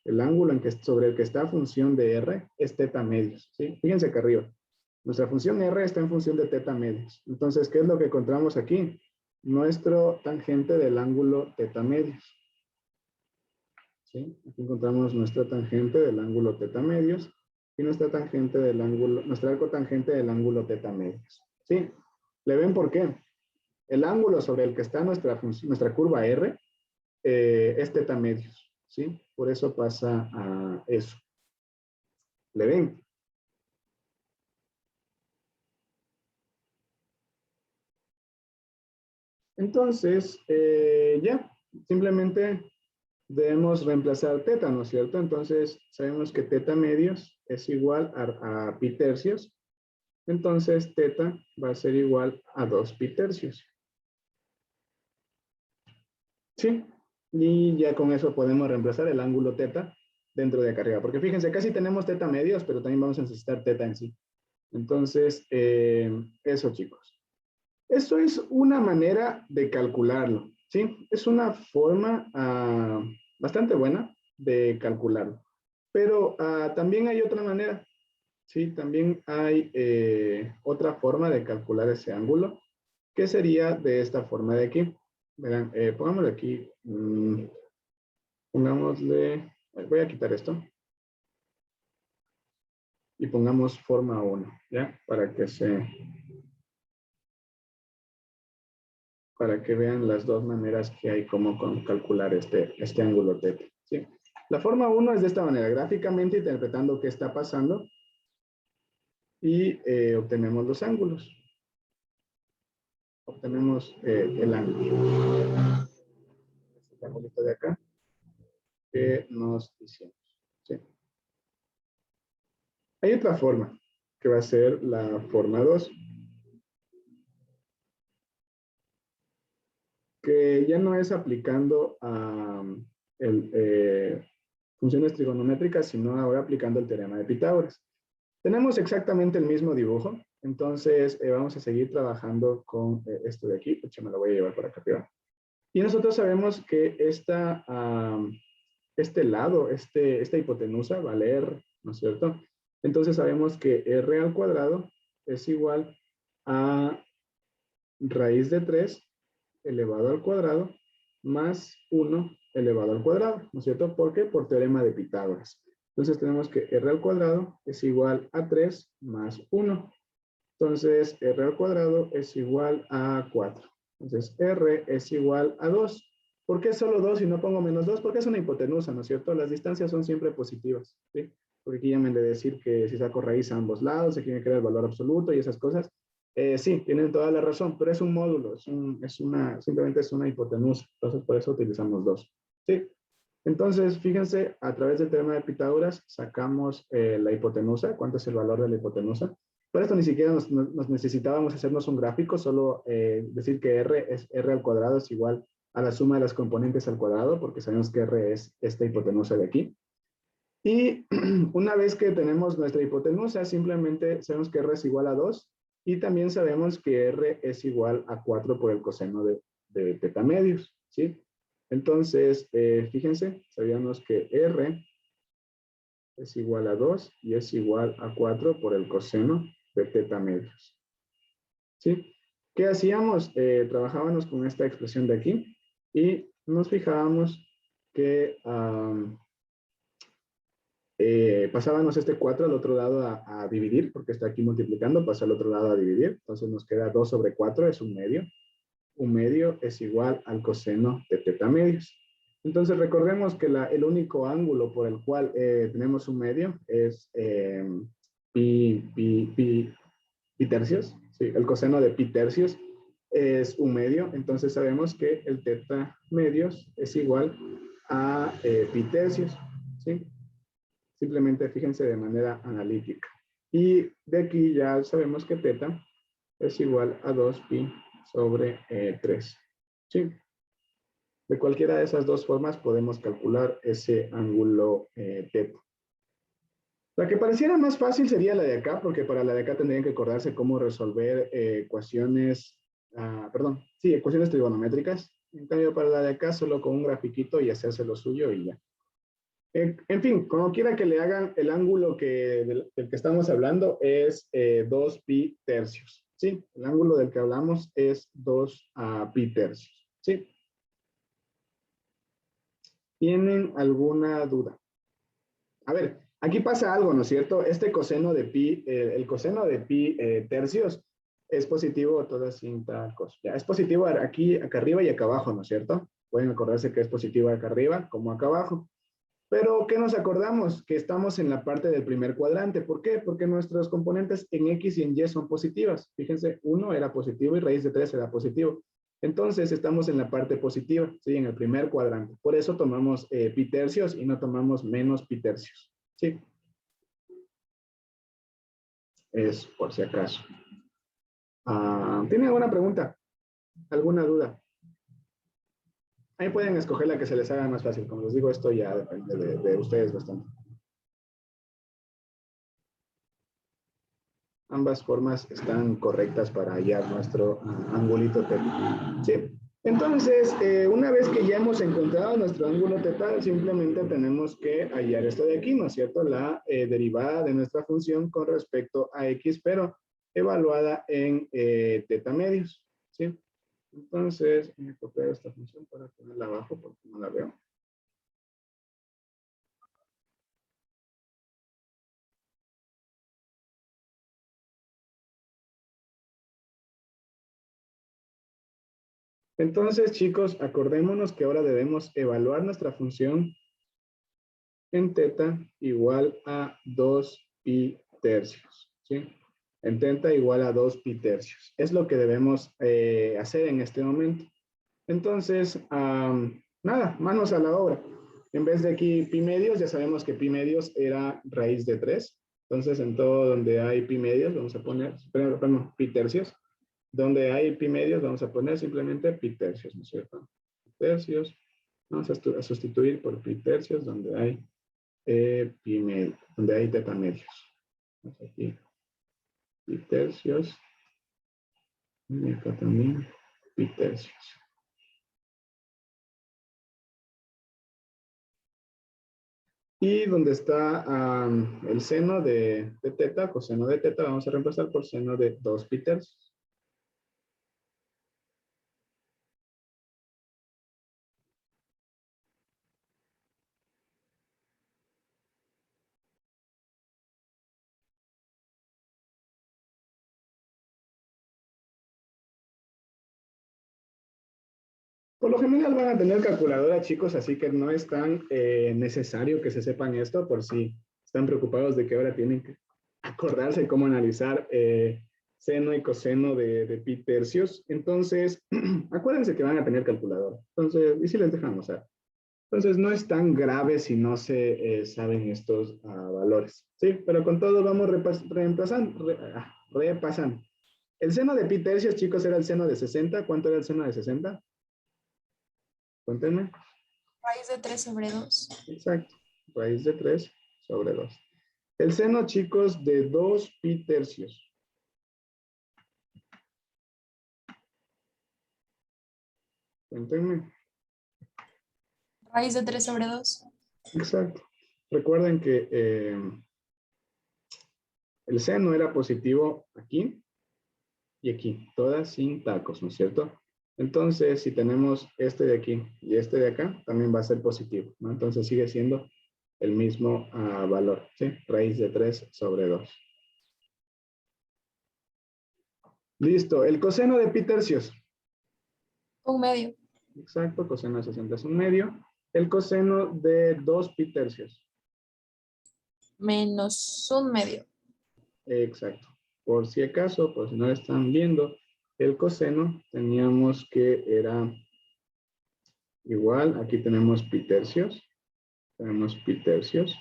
El ángulo sobre el que está función de R es teta medios, ¿sí? Fíjense acá arriba. Nuestra función R está en función de teta medios. Entonces, ¿qué es lo que encontramos aquí? nuestro tangente del ángulo teta medios. ¿Sí? Aquí encontramos nuestra tangente del ángulo teta medios y nuestra tangente del ángulo, nuestra arcotangente del ángulo teta medios. ¿Sí? ¿Le ven por qué? El ángulo sobre el que está nuestra curva R es teta medios. ¿Sí? Por eso pasa a eso. ¿Le ven? Entonces, ya, simplemente debemos reemplazar teta, ¿no es cierto? Entonces, sabemos que teta medios es igual a pi tercios. Entonces, teta va a ser igual a 2 pi tercios. ¿Sí? Y ya con eso podemos reemplazar el ángulo teta dentro de acá arriba. Porque fíjense, casi tenemos teta medios, pero también vamos a necesitar teta en sí. Entonces, eso, chicos. Eso es una manera de calcularlo, ¿sí? Es una forma bastante buena de calcularlo. Pero también hay otra manera, ¿sí? También hay otra forma de calcular ese ángulo, que sería de esta forma de aquí. Verán, pongámosle aquí, pongámosle, voy a quitar esto. Y pongamos forma 1, ¿ya? Para que vean las dos maneras que hay como calcular este ángulo teta, ¿sí? La forma 1 es de esta manera, gráficamente interpretando qué está pasando y obtenemos los ángulos. Obtenemos el ángulo. Este ángulo de acá que nos hicimos, ¿sí? Hay otra forma que va a ser la forma 2. Que ya no es aplicando funciones trigonométricas, sino ahora aplicando el teorema de Pitágoras. Tenemos exactamente el mismo dibujo, entonces vamos a seguir trabajando con esto de aquí, pues me lo voy a llevar por acá arriba. Y nosotros sabemos que este lado, esta hipotenusa, vale R, ¿no es cierto? Entonces sabemos que R al cuadrado es igual a raíz de 3 elevado al cuadrado más 1 elevado al cuadrado, ¿no es cierto? ¿Por qué? Por teorema de Pitágoras. Entonces tenemos que R al cuadrado es igual a 3 más 1. Entonces R al cuadrado es igual a 4. Entonces R es igual a 2. ¿Por qué solo 2 y no pongo menos 2? Porque es una hipotenusa, ¿no es cierto? Las distancias son siempre positivas, ¿sí? Porque aquí ya me han de decir que si saco raíz a ambos lados, se quiere crear el valor absoluto y esas cosas. Sí, tienen toda la razón, pero es un módulo, simplemente es una hipotenusa, entonces por eso utilizamos 2. ¿Sí? Entonces, fíjense, a través del teorema de Pitágoras sacamos la hipotenusa, cuánto es el valor de la hipotenusa. Para esto ni siquiera nos necesitábamos hacernos un gráfico, solo decir que R al cuadrado es igual a la suma de las componentes al cuadrado, porque sabemos que R es esta hipotenusa de aquí. Y una vez que tenemos nuestra hipotenusa, simplemente sabemos que R es igual a 2, y también sabemos que R es igual a 4 por el coseno de teta medios, ¿sí? Entonces, fíjense, sabíamos que R es igual a 2 y es igual a 4 por el coseno de teta medios, ¿sí? ¿Qué hacíamos? Trabajábamos con esta expresión de aquí y nos fijábamos que pasábamos este 4 al otro lado a dividir, porque está aquí multiplicando, pasa al otro lado a dividir, entonces nos queda 2 sobre 4, es un medio. Un medio es igual al coseno de teta medios. Entonces recordemos que el único ángulo por el cual tenemos un medio es pi tercios, ¿sí? El coseno de pi tercios es un medio, entonces sabemos que el teta medios es igual a pi tercios, ¿sí? Simplemente fíjense de manera analítica. Y de aquí ya sabemos que teta es igual a 2pi sobre 3. ¿Sí? De cualquiera de esas dos formas podemos calcular ese ángulo teta. La que pareciera más fácil sería la de acá, porque para la de acá tendrían que acordarse cómo resolver ecuaciones trigonométricas. En cambio, para la de acá, solo con un grafiquito y hacerse lo suyo y ya. En fin, como quiera que le hagan, el ángulo del que estamos hablando es 2 pi tercios. ¿sí? El ángulo del que hablamos es 2 pi tercios, ¿sí? ¿Tienen alguna duda? A ver, aquí pasa algo, ¿no es cierto? Este coseno de pi, el coseno de pi tercios es positivo todas sin tacos. Ya, es positivo aquí, acá arriba y acá abajo, ¿no es cierto? Pueden acordarse que es positivo acá arriba como acá abajo. Pero, ¿qué nos acordamos? Que estamos en la parte del primer cuadrante. ¿Por qué? Porque nuestros componentes en X y en Y son positivas. Fíjense, 1 era positivo y raíz de 3 era positivo. Entonces, estamos en la parte positiva, ¿sí? En el primer cuadrante. Por eso tomamos pi tercios y no tomamos menos pi tercios, ¿sí? Es por si acaso. ¿Tienen alguna pregunta? ¿Alguna duda? Ahí pueden escoger la que se les haga más fácil. Como les digo, esto ya depende de ustedes bastante. Ambas formas están correctas para hallar nuestro angulito teta. Sí. Entonces, una vez que ya hemos encontrado nuestro ángulo teta, simplemente tenemos que hallar esto de aquí, ¿no es cierto? La derivada de nuestra función con respecto a x, pero evaluada en teta medios, ¿sí? Entonces, voy a copiar esta función para ponerla abajo porque no la veo. Entonces, chicos, acordémonos que ahora debemos evaluar nuestra función en teta igual a 2 pi tercios, ¿sí? En teta igual a 2 pi tercios. Es lo que debemos hacer en este momento. Entonces, nada, manos a la obra. En vez de aquí pi medios, ya sabemos que pi medios era raíz de 3. Entonces, en todo donde hay pi medios, vamos a poner, perdón, pi tercios. Donde hay pi medios, vamos a poner simplemente pi tercios, ¿no es cierto? Pi tercios. Vamos a sustituir por pi tercios donde hay pi medio, donde hay teta medios. Entonces aquí pi tercios. Y acá también pi tercios. Y donde está el seno de teta, coseno de teta, vamos a reemplazar por seno de 2 pi tercios. Por lo general van a tener calculadora, chicos, así que no es tan necesario que se sepan esto por si están preocupados de que ahora tienen que acordarse cómo analizar seno y coseno de pi tercios. Entonces, acuérdense que van a tener calculadora. Entonces, y si les dejan usar. Entonces, no es tan grave si no se saben estos valores. Sí, pero con todo vamos repasando. El seno de pi tercios, chicos, era el seno de 60. ¿Cuánto era el seno de 60? Cuéntenme. Raíz de 3 sobre 2. Exacto. Raíz de 3 sobre 2. El seno, chicos, de 2 pi tercios. Cuéntenme. Raíz de 3 sobre 2. Exacto. Recuerden que el seno era positivo aquí y aquí. Todas sin tacos, ¿no es cierto? Entonces, si tenemos este de aquí y este de acá, también va a ser positivo, ¿no? Entonces sigue siendo el mismo valor, ¿sí? Raíz de 3 sobre 2. Listo. El coseno de pi tercios. 1/2. Exacto. Coseno de 60 es 1/2. El coseno de 2 pi tercios. Menos 1/2. Exacto. Por si acaso, por si no lo están viendo, el coseno teníamos que era igual. Aquí tenemos pi tercios. Tenemos pi tercios.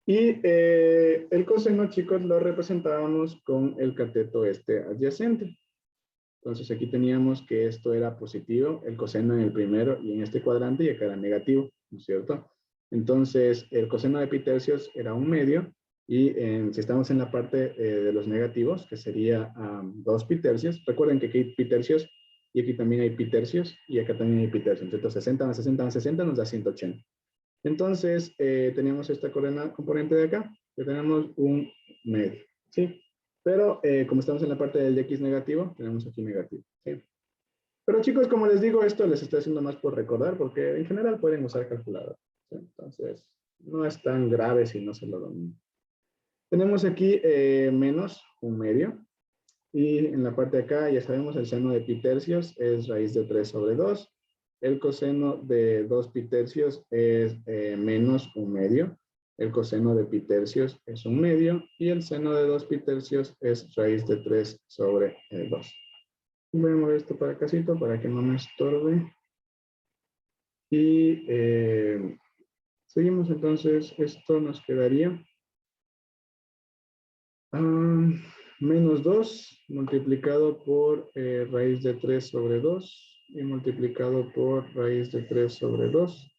Y el coseno, chicos, lo representábamos con el cateto adyacente. Entonces aquí teníamos que esto era positivo, el coseno en el primero y en este cuadrante, y acá era negativo, ¿no es cierto? Entonces el coseno de pi tercios era 1/2, y si estamos en la parte de los negativos, que sería 2 pi tercios, recuerden que aquí hay pi tercios, y aquí también hay pi tercios, y acá también hay pi tercios. Entonces 60 más 60 más 60 nos da 180. Entonces, tenemos esta componente de acá, que tenemos 1/2, ¿sí? Pero como estamos en la parte del x negativo, tenemos aquí negativo. ¿Sí? Pero chicos, como les digo, esto les estoy haciendo más por recordar, porque en general pueden usar calculadora. ¿Sí? Entonces, no es tan grave si no se lo dominan. Tenemos aquí menos 1/2. Y en la parte de acá ya sabemos el seno de pi tercios es raíz de 3 sobre 2. El coseno de 2 pi tercios es menos 1/2. El coseno de pi tercios es 1/2. Y el seno de 2 pi tercios es raíz de 3 sobre 2. Voy a mover esto para acácito para que no me estorbe. Y seguimos entonces. Esto nos quedaría menos 2 multiplicado por raíz de 3 sobre 2 y multiplicado por raíz de 3 sobre 2.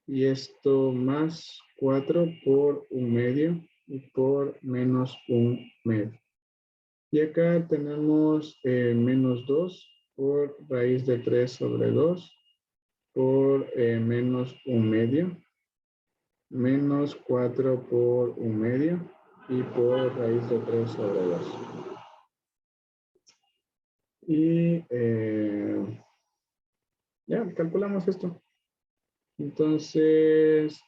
Y esto más 4 por 1/2 y por menos 1/2. Y acá tenemos menos 2 por raíz de 3 sobre 2 por menos 1/2. Menos 4 por 1/2 y por raíz de 3 sobre 2. Y ya, calculamos esto. Entonces,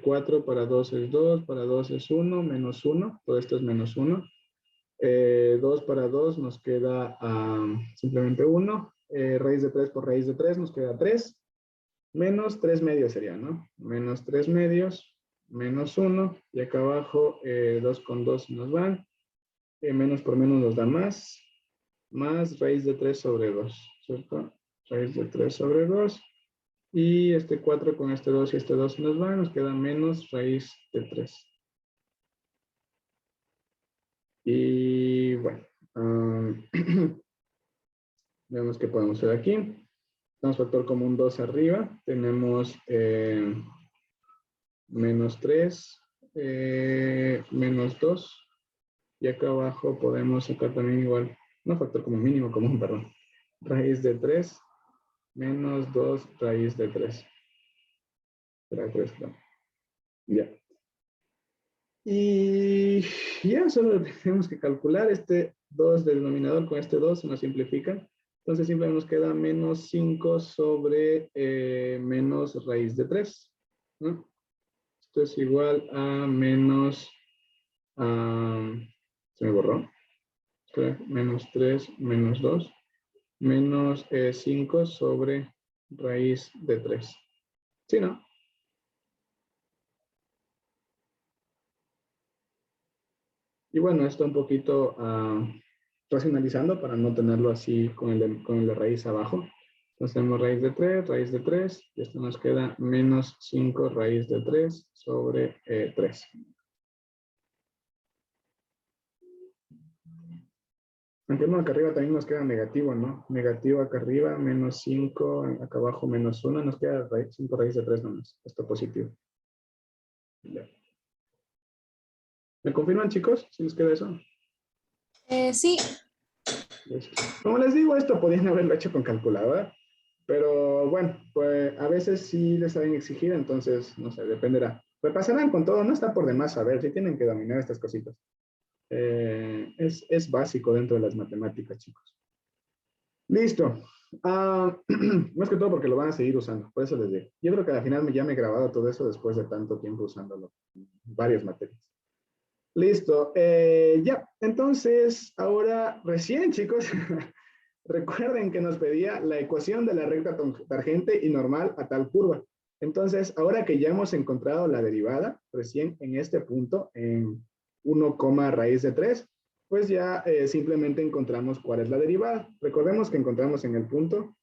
4 para 2 es 2, para 2 es 1, menos 1, todo esto es menos 1. 2 para 2 nos queda simplemente 1. Raíz de 3 por raíz de 3 nos queda 3. Menos 3 medios sería, ¿no? Menos 3 medios, menos 1. Y acá abajo, 2 con 2 nos van. Menos por menos nos da más. Más raíz de 3 sobre 2, ¿cierto? Raíz de 3 sobre 2. Y este 4 con este 2 y este 2 nos van. Nos queda menos raíz de 3. Y bueno. Veamos qué podemos hacer aquí. Tenemos factor común 2 arriba. Tenemos menos 3, menos 2. Y acá abajo podemos sacar también igual, no factor común, mínimo común, perdón. Raíz de 3 menos 2 raíz de 3. Será 3, claro. Ya. Y ya solo tenemos que calcular este 2 del denominador con este 2, se nos simplifica. Entonces simplemente nos queda menos 5 sobre menos raíz de 3. ¿No? Esto es igual a menos, se me borró, menos 3 menos 2, menos 5 sobre raíz de 3. ¿Sí, no? Y bueno, esto un poquito racionalizando para no tenerlo así con la raíz abajo. Entonces tenemos raíz de 3, y esto nos queda menos 5 raíz de 3 sobre 3. Aunque no, acá arriba también nos queda negativo, ¿no? Negativo acá arriba, menos 5, acá abajo menos 1, nos queda 5 raíz de 3 nomás. Esto positivo. Ya. ¿Me confirman, chicos? ¿Si les queda eso? Sí. Listo. Como les digo, esto podían haberlo hecho con calculadora, pero bueno, pues a veces sí les saben exigir, entonces, no sé, dependerá. Repasarán con todo, no está por demás saber, si tienen que dominar estas cositas. Es básico dentro de las matemáticas, chicos. Listo. Más que todo porque lo van a seguir usando, por eso les digo. Yo creo que al final ya me he grabado todo eso después de tanto tiempo usándolo en varias materias. Listo. Ya, entonces, ahora recién, chicos, recuerden que nos pedía la ecuación de la recta tangente y normal a tal curva. Entonces, ahora que ya hemos encontrado la derivada, recién en este punto, en 1, raíz de 3, pues ya simplemente encontramos cuál es la derivada. Recordemos que encontramos en el punto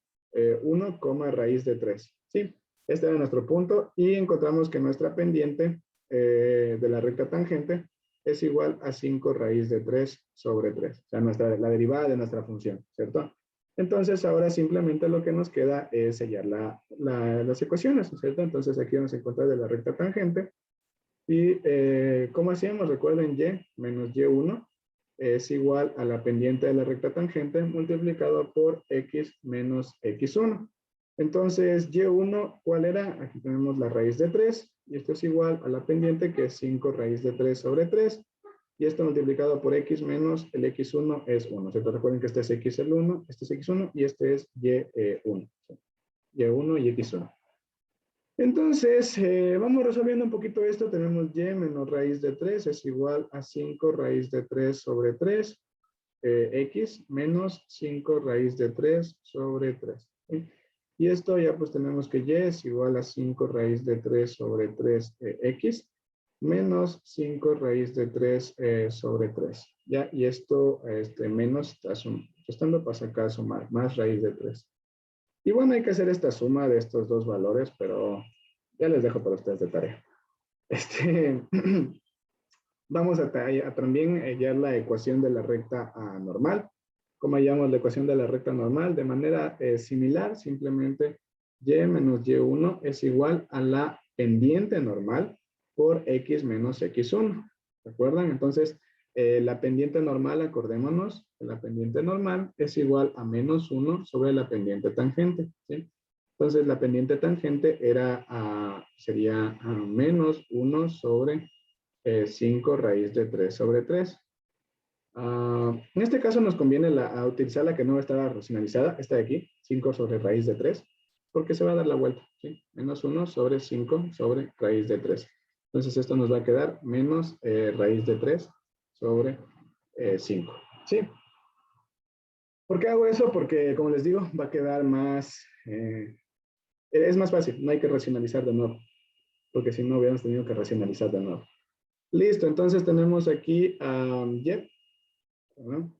1, raíz de 3. ¿Sí? Este era nuestro punto y encontramos que nuestra pendiente de la recta tangente es igual a 5 raíz de 3 sobre 3. O sea, la derivada de nuestra función, ¿cierto? Entonces, ahora simplemente lo que nos queda es sellar las ecuaciones, ¿cierto? Entonces, aquí vamos a encontrar de la recta tangente. Y, ¿cómo hacíamos? Recuerden, y menos y1 es igual a la pendiente de la recta tangente multiplicado por x menos x1. Entonces, y1, ¿cuál era? Aquí tenemos la raíz de 3. Y esto es igual a la pendiente que es 5 raíz de 3 sobre 3. y esto multiplicado por x menos el x1 es 1. ¿Cierto? Recuerden que este es x el 1, este es x1 y este es y1. Y1 y x1. Entonces, vamos resolviendo un poquito esto. Tenemos y menos raíz de 3 es igual a 5 raíz de 3 sobre 3. X menos 5 raíz de 3 sobre 3. ¿Sí? Y esto ya pues tenemos que y es igual a 5 raíz de 3 sobre 3 x menos 5 raíz de 3 sobre 3. ¿Ya? Y esto menos restando pasa acá a sumar más raíz de 3. Y bueno, hay que hacer esta suma de estos dos valores, pero ya les dejo para ustedes de tarea. Vamos a también hallar la ecuación de la recta normal. ¿Cómo hallamos la ecuación de la recta normal? De manera similar, simplemente y menos y1 es igual a la pendiente normal por x menos x1. ¿Recuerdan? Entonces, la pendiente normal, acordémonos, que la pendiente normal es igual a menos 1 sobre la pendiente tangente. ¿Sí? Entonces, la pendiente tangente sería menos 1 sobre 5 raíz de 3 sobre 3. En este caso nos conviene utilizar la que no estaba racionalizada, esta de aquí, 5 sobre raíz de 3, porque se va a dar la vuelta, ¿sí? Menos 1 sobre 5 sobre raíz de 3. Entonces esto nos va a quedar menos raíz de 3 sobre 5, ¿sí? ¿Por qué hago eso? Porque, como les digo, va a quedar más, es más fácil, no hay que racionalizar de nuevo, porque si no hubiéramos tenido que racionalizar de nuevo. Listo, entonces tenemos aquí y, ¿no?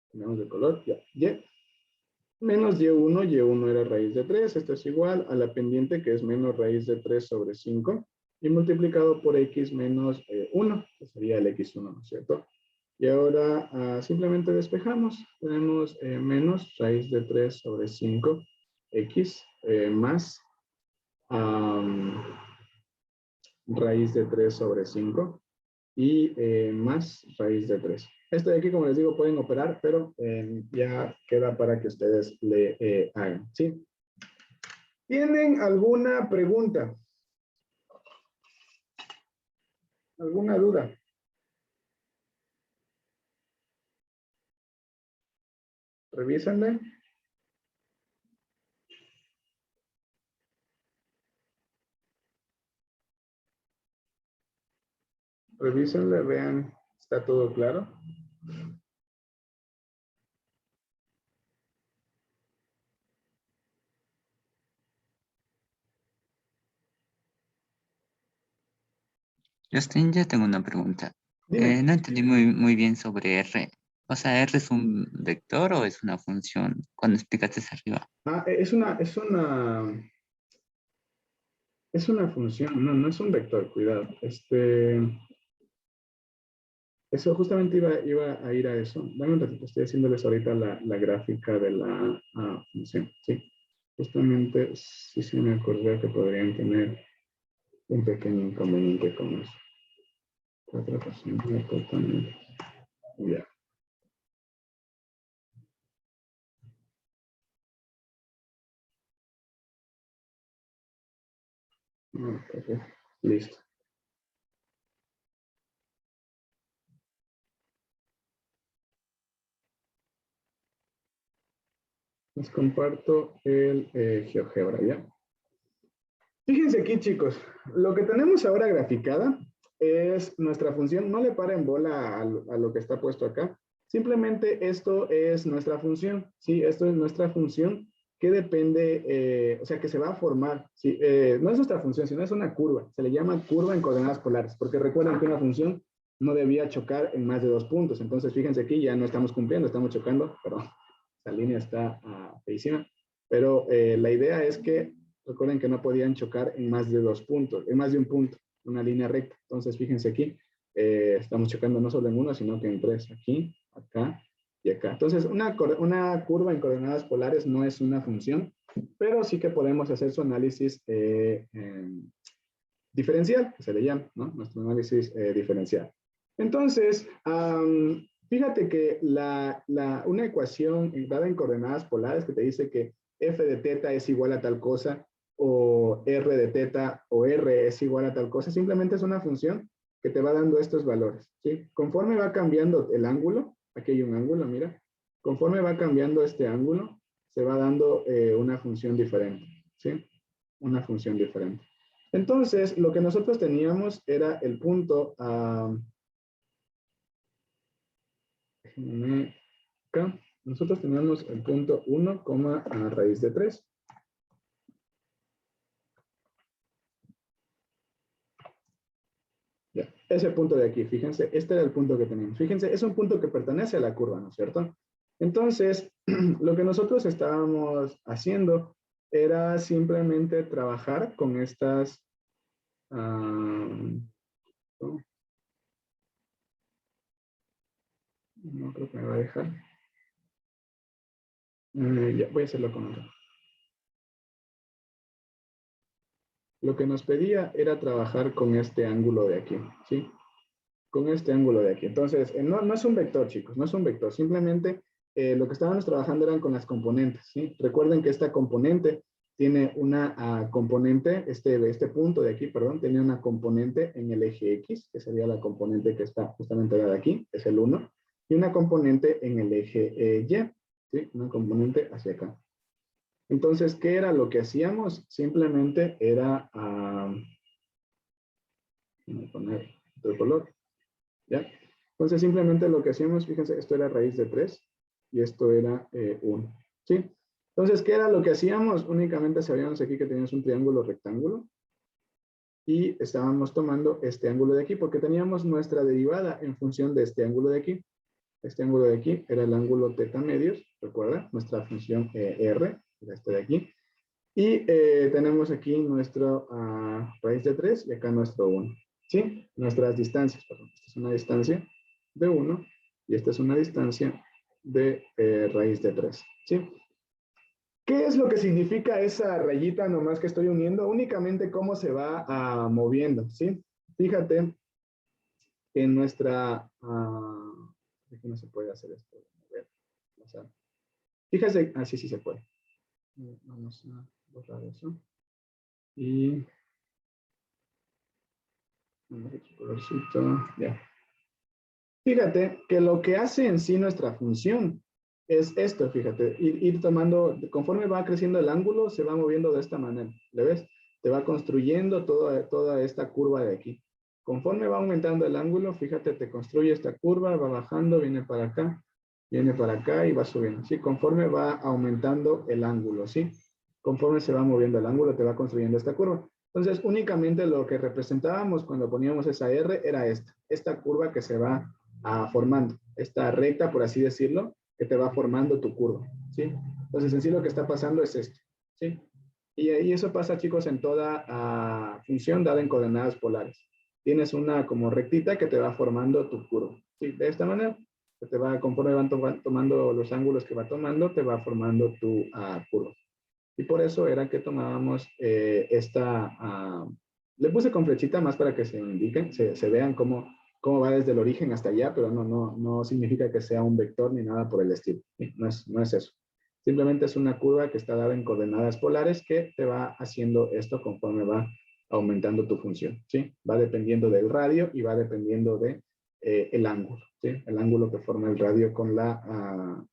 Tenemos de color, ya, y, menos y1 era raíz de 3, esto es igual a la pendiente que es menos raíz de 3 sobre 5, y multiplicado por x menos 1, que sería el x1, ¿no es cierto? Y ahora simplemente despejamos, tenemos menos raíz de 3 sobre 5, x más raíz de 3 sobre 5 y más raíz de 3. Esto de aquí, como les digo, pueden operar, pero ya queda para que ustedes le hagan, ¿sí? ¿Tienen alguna pregunta? ¿Alguna duda? Revísenle. Revísenle, vean, ¿está todo claro? Justin, yo tengo una pregunta. Dime. No entendí muy bien sobre R. O sea, ¿R es un vector o es una función? Cuando explicaste arriba. Es una función, no es un vector, cuidado. Eso justamente iba a ir a eso. Dame un ratito, estoy haciéndoles ahorita la gráfica de la función. Sí, justamente sí me acordé que podrían tener un pequeño inconveniente con eso. 4% totalmente. Ya. Okay. Listo. Les comparto el GeoGebra, ¿ya? Fíjense aquí, chicos. Lo que tenemos ahora graficada es nuestra función. No le paren bola a lo que está puesto acá. Simplemente esto es nuestra función. Sí, esto es nuestra función que depende, o sea, que se va a formar. Sí, no es nuestra función, sino es una curva. Se le llama curva en coordenadas polares, porque recuerden que una función no debía chocar en más de 2 puntos. Entonces, fíjense aquí, ya no estamos cumpliendo, estamos chocando, perdón. Esta línea está feísima. Pero la idea es que recuerden que no podían chocar en más de 2 puntos, en más de un punto, una línea recta. Entonces, fíjense aquí, estamos chocando no solo en uno, sino que en 3, aquí, acá y acá. Entonces, una curva en coordenadas polares no es una función, pero sí que podemos hacer su análisis diferencial, que se le llama, ¿no? Nuestro análisis diferencial. Entonces, fíjate que una ecuación dada en coordenadas polares que te dice que f de teta es igual a tal cosa, o r de teta o r es igual a tal cosa, simplemente es una función que te va dando estos valores, ¿sí? Conforme va cambiando el ángulo, aquí hay un ángulo, mira, conforme va cambiando este ángulo, se va dando una función diferente, ¿sí? Una función diferente. Entonces, lo que nosotros teníamos era el punto, déjenme acá, nosotros teníamos el punto 1, a raíz de 3. Ya, ese punto de aquí, fíjense, este era el punto que teníamos. Fíjense, es un punto que pertenece a la curva, ¿no es cierto? Entonces, lo que nosotros estábamos haciendo era simplemente trabajar con estas... no, no creo que me va a dejar. Ya, voy a hacerlo con otro. Lo que nos pedía era trabajar con este ángulo de aquí, ¿sí? Con este ángulo de aquí. Entonces, no es un vector, chicos, no es un vector. Simplemente lo que estábamos trabajando eran con las componentes, ¿sí? Recuerden que esta componente tiene una componente, este punto de aquí, perdón, tiene una componente en el eje X, que sería la componente que está justamente de aquí, es el 1, y una componente en el eje Y, ¿sí? Una componente hacia acá. Entonces, ¿qué era lo que hacíamos? Simplemente era... voy a poner otro color. ¿Ya? Entonces simplemente lo que hacíamos, fíjense, esto era raíz de 3 y esto era 1. ¿Sí? Entonces, ¿qué era lo que hacíamos? Únicamente sabíamos aquí que teníamos un triángulo rectángulo y estábamos tomando este ángulo de aquí porque teníamos nuestra derivada en función de este ángulo de aquí. Este ángulo de aquí era el ángulo teta medios, ¿recuerda? Nuestra función R, era este de aquí. Y tenemos aquí nuestro raíz de 3 y acá nuestro 1. ¿Sí? Nuestras distancias, perdón. Esta es una distancia de 1 y esta es una distancia de raíz de 3. ¿Sí? ¿Qué es lo que significa esa rayita nomás que estoy uniendo? Únicamente cómo se va moviendo. ¿Sí? Fíjate que en nuestra... aquí no se puede hacer esto. A ver, o sea, fíjese, sí se puede. Vamos a borrar eso. Y colorcito, ya. Fíjate que lo que hace en sí nuestra función es esto, fíjate, ir tomando, conforme va creciendo el ángulo, se va moviendo de esta manera, ¿le ves? Te va construyendo toda esta curva de aquí. Conforme va aumentando el ángulo, fíjate, te construye esta curva, va bajando, viene para acá y va subiendo, ¿sí? Conforme va aumentando el ángulo, ¿sí? Conforme se va moviendo el ángulo, te va construyendo esta curva. Entonces, únicamente lo que representábamos cuando poníamos esa R era esta curva que se va formando, esta recta, por así decirlo, que te va formando tu curva, ¿sí? Entonces, en sí lo que está pasando es esto, ¿sí? Y eso pasa, chicos, en toda función dada en coordenadas polares. Tienes una como rectita que te va formando tu curva, ¿sí? De esta manera, que te va, conforme van tomando los ángulos que va tomando, te va formando tu curva. Y por eso era que tomábamos le puse con flechita más para que se indiquen, se vean cómo va desde el origen hasta allá, pero no significa que sea un vector ni nada por el estilo. ¿Sí? No es eso. Simplemente es una curva que está dada en coordenadas polares que te va haciendo esto conforme va aumentando tu función. ¿Sí? Va dependiendo del radio y va dependiendo de el ángulo. ¿Sí? El ángulo que forma el radio con la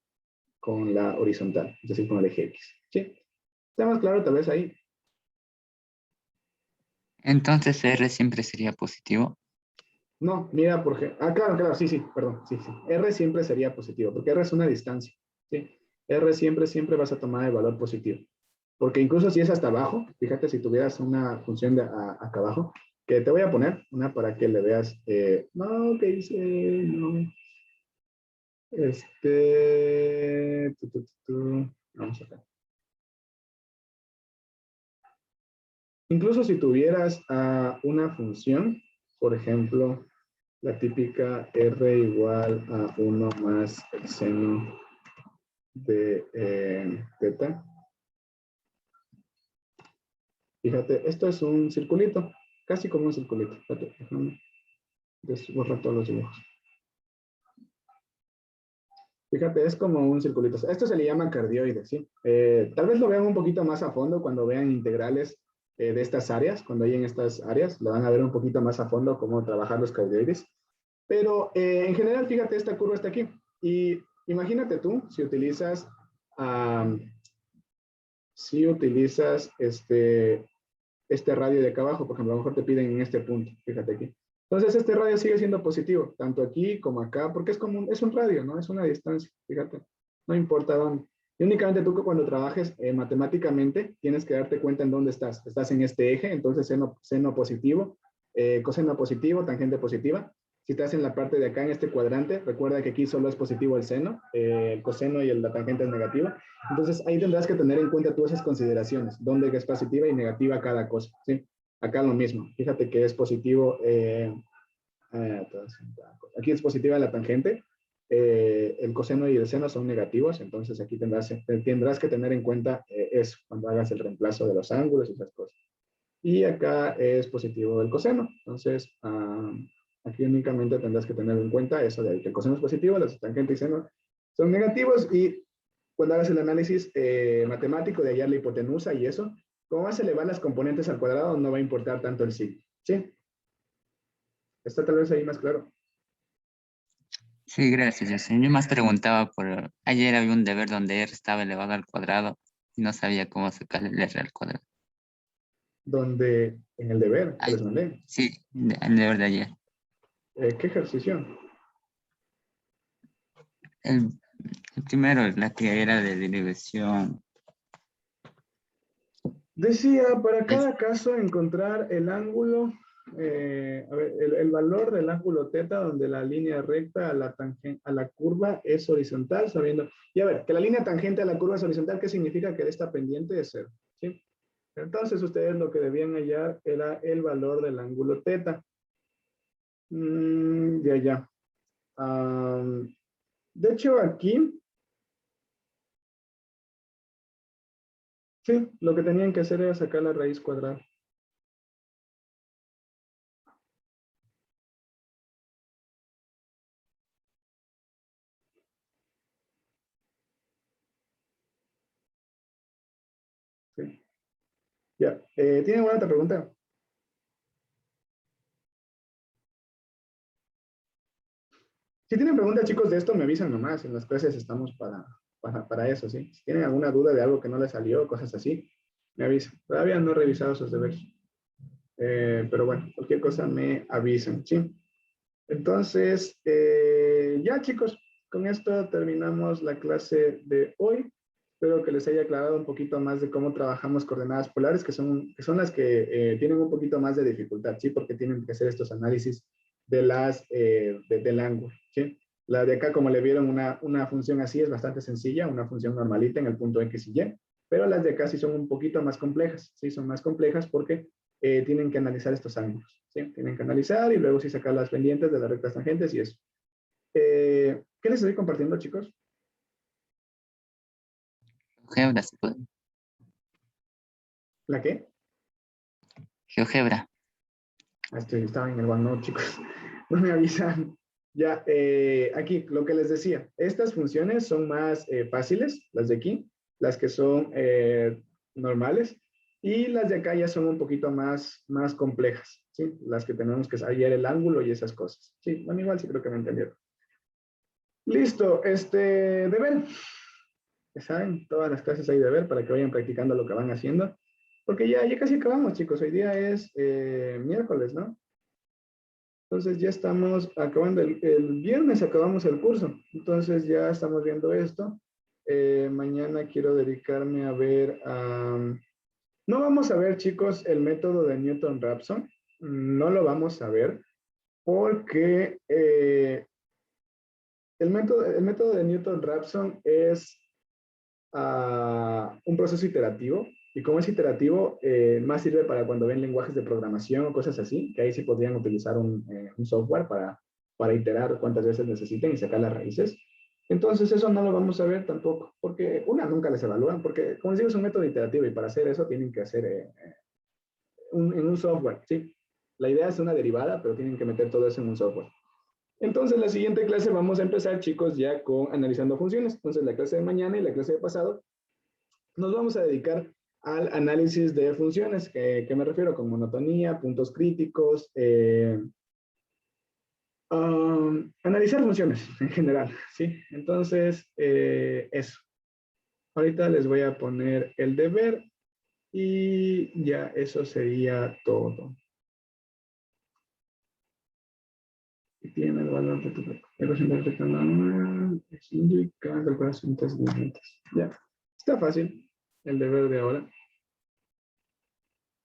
horizontal, es decir, con el eje X. ¿Sí? ¿Está más claro tal vez ahí? Entonces R siempre sería positivo. No, mira, porque... claro, sí, perdón, sí. R siempre sería positivo, porque R es una distancia, ¿sí? R siempre vas a tomar el valor positivo. Porque incluso si es hasta abajo, fíjate si tuvieras una función de acá abajo, que te voy a poner una para que le veas... no, ¿qué dice? No. Vamos acá. Incluso si tuvieras una función, por ejemplo, la típica R igual a 1 más el seno de teta. Fíjate, esto es un circulito, casi como un circulito. Fíjate, déjame borrar todos los dibujos. Fíjate, es como un circulito. Esto se le llama cardioide, ¿sí? Tal vez lo vean un poquito más a fondo cuando vean integrales de estas áreas. Cuando hay en estas áreas, lo van a ver un poquito más a fondo cómo trabajar los cardioides. Pero en general, fíjate, esta curva está aquí. Y imagínate tú, si utilizas este radio de acá abajo, por ejemplo, a lo mejor te piden en este punto, fíjate aquí. Entonces este radio sigue siendo positivo, tanto aquí como acá, porque es un radio, ¿no? Es una distancia, fíjate, no importa dónde. Y únicamente tú que cuando trabajes matemáticamente tienes que darte cuenta en dónde estás. Estás en este eje, entonces seno positivo, coseno positivo, tangente positiva. Si estás en la parte de acá, en este cuadrante, recuerda que aquí solo es positivo el seno, el coseno y la tangente es negativa. Entonces, ahí tendrás que tener en cuenta todas esas consideraciones, dónde es positiva y negativa cada cosa, ¿sí? Acá lo mismo. Fíjate que es positivo, aquí es positiva la tangente, el coseno y el seno son negativos, entonces aquí tendrás que tener en cuenta eso, cuando hagas el reemplazo de los ángulos y esas cosas. Y acá es positivo el coseno, entonces... aquí únicamente tendrás que tener en cuenta eso de que el coseno es positivo, las tangentes y seno son negativos, y cuando hagas el análisis matemático de hallar la hipotenusa y eso, como vas a elevar las componentes al cuadrado, no va a importar tanto el signo, ¿sí? ¿Está tal vez ahí más claro? Sí, gracias, Justin. Yo más preguntaba por... Ayer había un deber donde R estaba elevado al cuadrado y no sabía cómo sacar el R al cuadrado. Donde en el deber que Ay, les mandé. sí, el deber de ayer. ¿Qué ejercicio? El primero, la que era de derivación. Decía, para cada caso encontrar el ángulo, a ver, el valor del ángulo teta donde la línea recta a la curva es horizontal, sabiendo, y a ver, que la línea tangente a la curva es horizontal, ¿qué significa? Que esta pendiente es 0, ¿sí? Entonces ustedes lo que debían hallar era el valor del ángulo teta. Ya. De hecho, aquí, sí, lo que tenían que hacer era sacar la raíz cuadrada. Sí. Ya. ¿Tienen alguna otra pregunta? Si tienen preguntas, chicos, de esto, me avisan nomás. En las clases estamos para eso, ¿sí? Si tienen alguna duda de algo que no les salió, cosas así, me avisan. Todavía no he revisado sus deberes. Pero bueno, cualquier cosa me avisan, ¿sí? Entonces, ya, chicos, con esto terminamos la clase de hoy. Espero que les haya aclarado un poquito más de cómo trabajamos coordenadas polares, que son las que tienen un poquito más de dificultad, ¿sí? Porque tienen que hacer estos análisis de del ángulo, ¿sí? La de acá, como le vieron, una función así es bastante sencilla, una función normalita en el punto X y Y, pero las de acá sí son un poquito más complejas, ¿sí? Son más complejas porque tienen que analizar estos ángulos, ¿sí? Tienen que analizar y luego sí sacar las pendientes de las rectas tangentes y eso. ¿Qué les estoy compartiendo, chicos? GeoGebra se puede. ¿La qué? GeoGebra. Estaba en el OneNote, chicos. No me avisan. Ya, aquí, lo que les decía. Estas funciones son más fáciles, las de aquí, las que son normales, y las de acá ya son un poquito más complejas, ¿sí? Las que tenemos que hallar el ángulo y esas cosas. Sí, bueno, igual sí creo que me entendieron. Listo, deber. Ya saben, todas las clases hay deber para que vayan practicando lo que van haciendo. Porque ya casi acabamos, chicos. Hoy día es miércoles, ¿no? Entonces ya estamos acabando, el viernes acabamos el curso. Entonces ya estamos viendo esto. Mañana quiero dedicarme a ver, no vamos a ver, chicos, el método de Newton-Raphson. No lo vamos a ver porque el método de Newton-Raphson es un proceso iterativo, y como es iterativo, más sirve para cuando ven lenguajes de programación o cosas así, que ahí sí podrían utilizar un software para iterar cuantas veces necesiten y sacar las raíces. Entonces eso no lo vamos a ver tampoco, porque nunca les evalúan, porque como les digo es un método iterativo y para hacer eso tienen que hacer en un software, ¿sí? La idea es una derivada, pero tienen que meter todo eso en un software. Entonces, la siguiente clase vamos a empezar, chicos, ya con analizando funciones. Entonces, la clase de mañana y la clase de pasado nos vamos a dedicar al análisis de funciones. ¿Qué me refiero? Con monotonía, puntos críticos, analizar funciones en general, ¿sí? Entonces, eso. Ahorita les voy a poner el deber y ya eso sería todo. Tiene el valor de tu ecuación perfecta normal, es indica calcular síntesis de límites. Ya, está fácil el deber de ahora.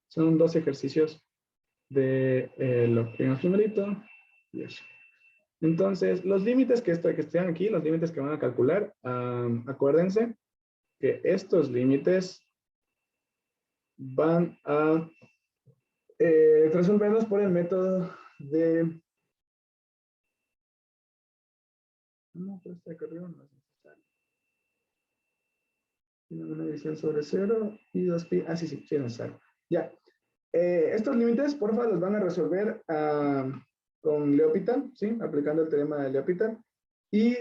Son 2 ejercicios de lo que vimos primerito y eso. Entonces, los límites que estén aquí, los límites que van a calcular, acuérdense que estos límites van a resolverlos por el método de... No, pero este acá arriba no es necesario. Tiene una división sobre 0 y 2pi. Ah, sí, sí es necesario. Ya. Estos límites, por favor, los van a resolver con L'Hopital, ¿sí? Aplicando el teorema de L'Hopital. Y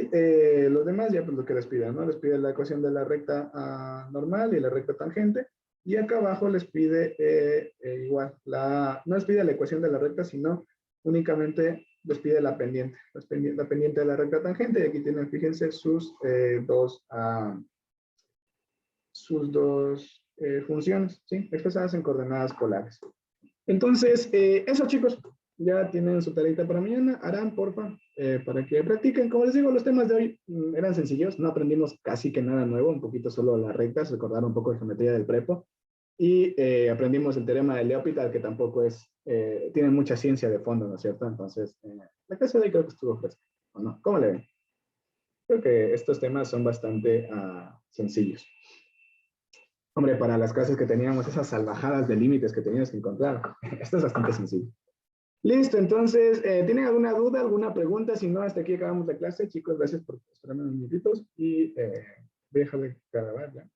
los demás ya pues lo que les piden, ¿no? Les pide la ecuación de la recta normal y la recta tangente. Y acá abajo les pide igual, no les pide la ecuación de la recta, sino únicamente les pide la pendiente. La pendiente de la recta tangente. Y aquí tienen, fíjense, sus dos funciones, ¿sí? Expresadas en coordenadas polares. Entonces, eso chicos, ya tienen su tareita para mañana. Harán, porfa, para que practiquen. Como les digo, los temas de hoy eran sencillos. No aprendimos casi que nada nuevo, un poquito solo las rectas, recordar un poco de geometría del prepo. Y aprendimos el teorema de L'Hopital, que tampoco tiene mucha ciencia de fondo, ¿no es cierto? Entonces, la clase de hoy creo que estuvo fresca, ¿o no? ¿Cómo le ven? Creo que estos temas son bastante sencillos. Hombre, para las clases que teníamos, esas salvajadas de límites que teníamos que encontrar, esto es bastante sencillo. Listo, entonces, ¿tienen alguna duda, alguna pregunta? Si no, hasta aquí acabamos la clase. Chicos, gracias por esperarme unos minutitos y voy a dejar de grabar ya.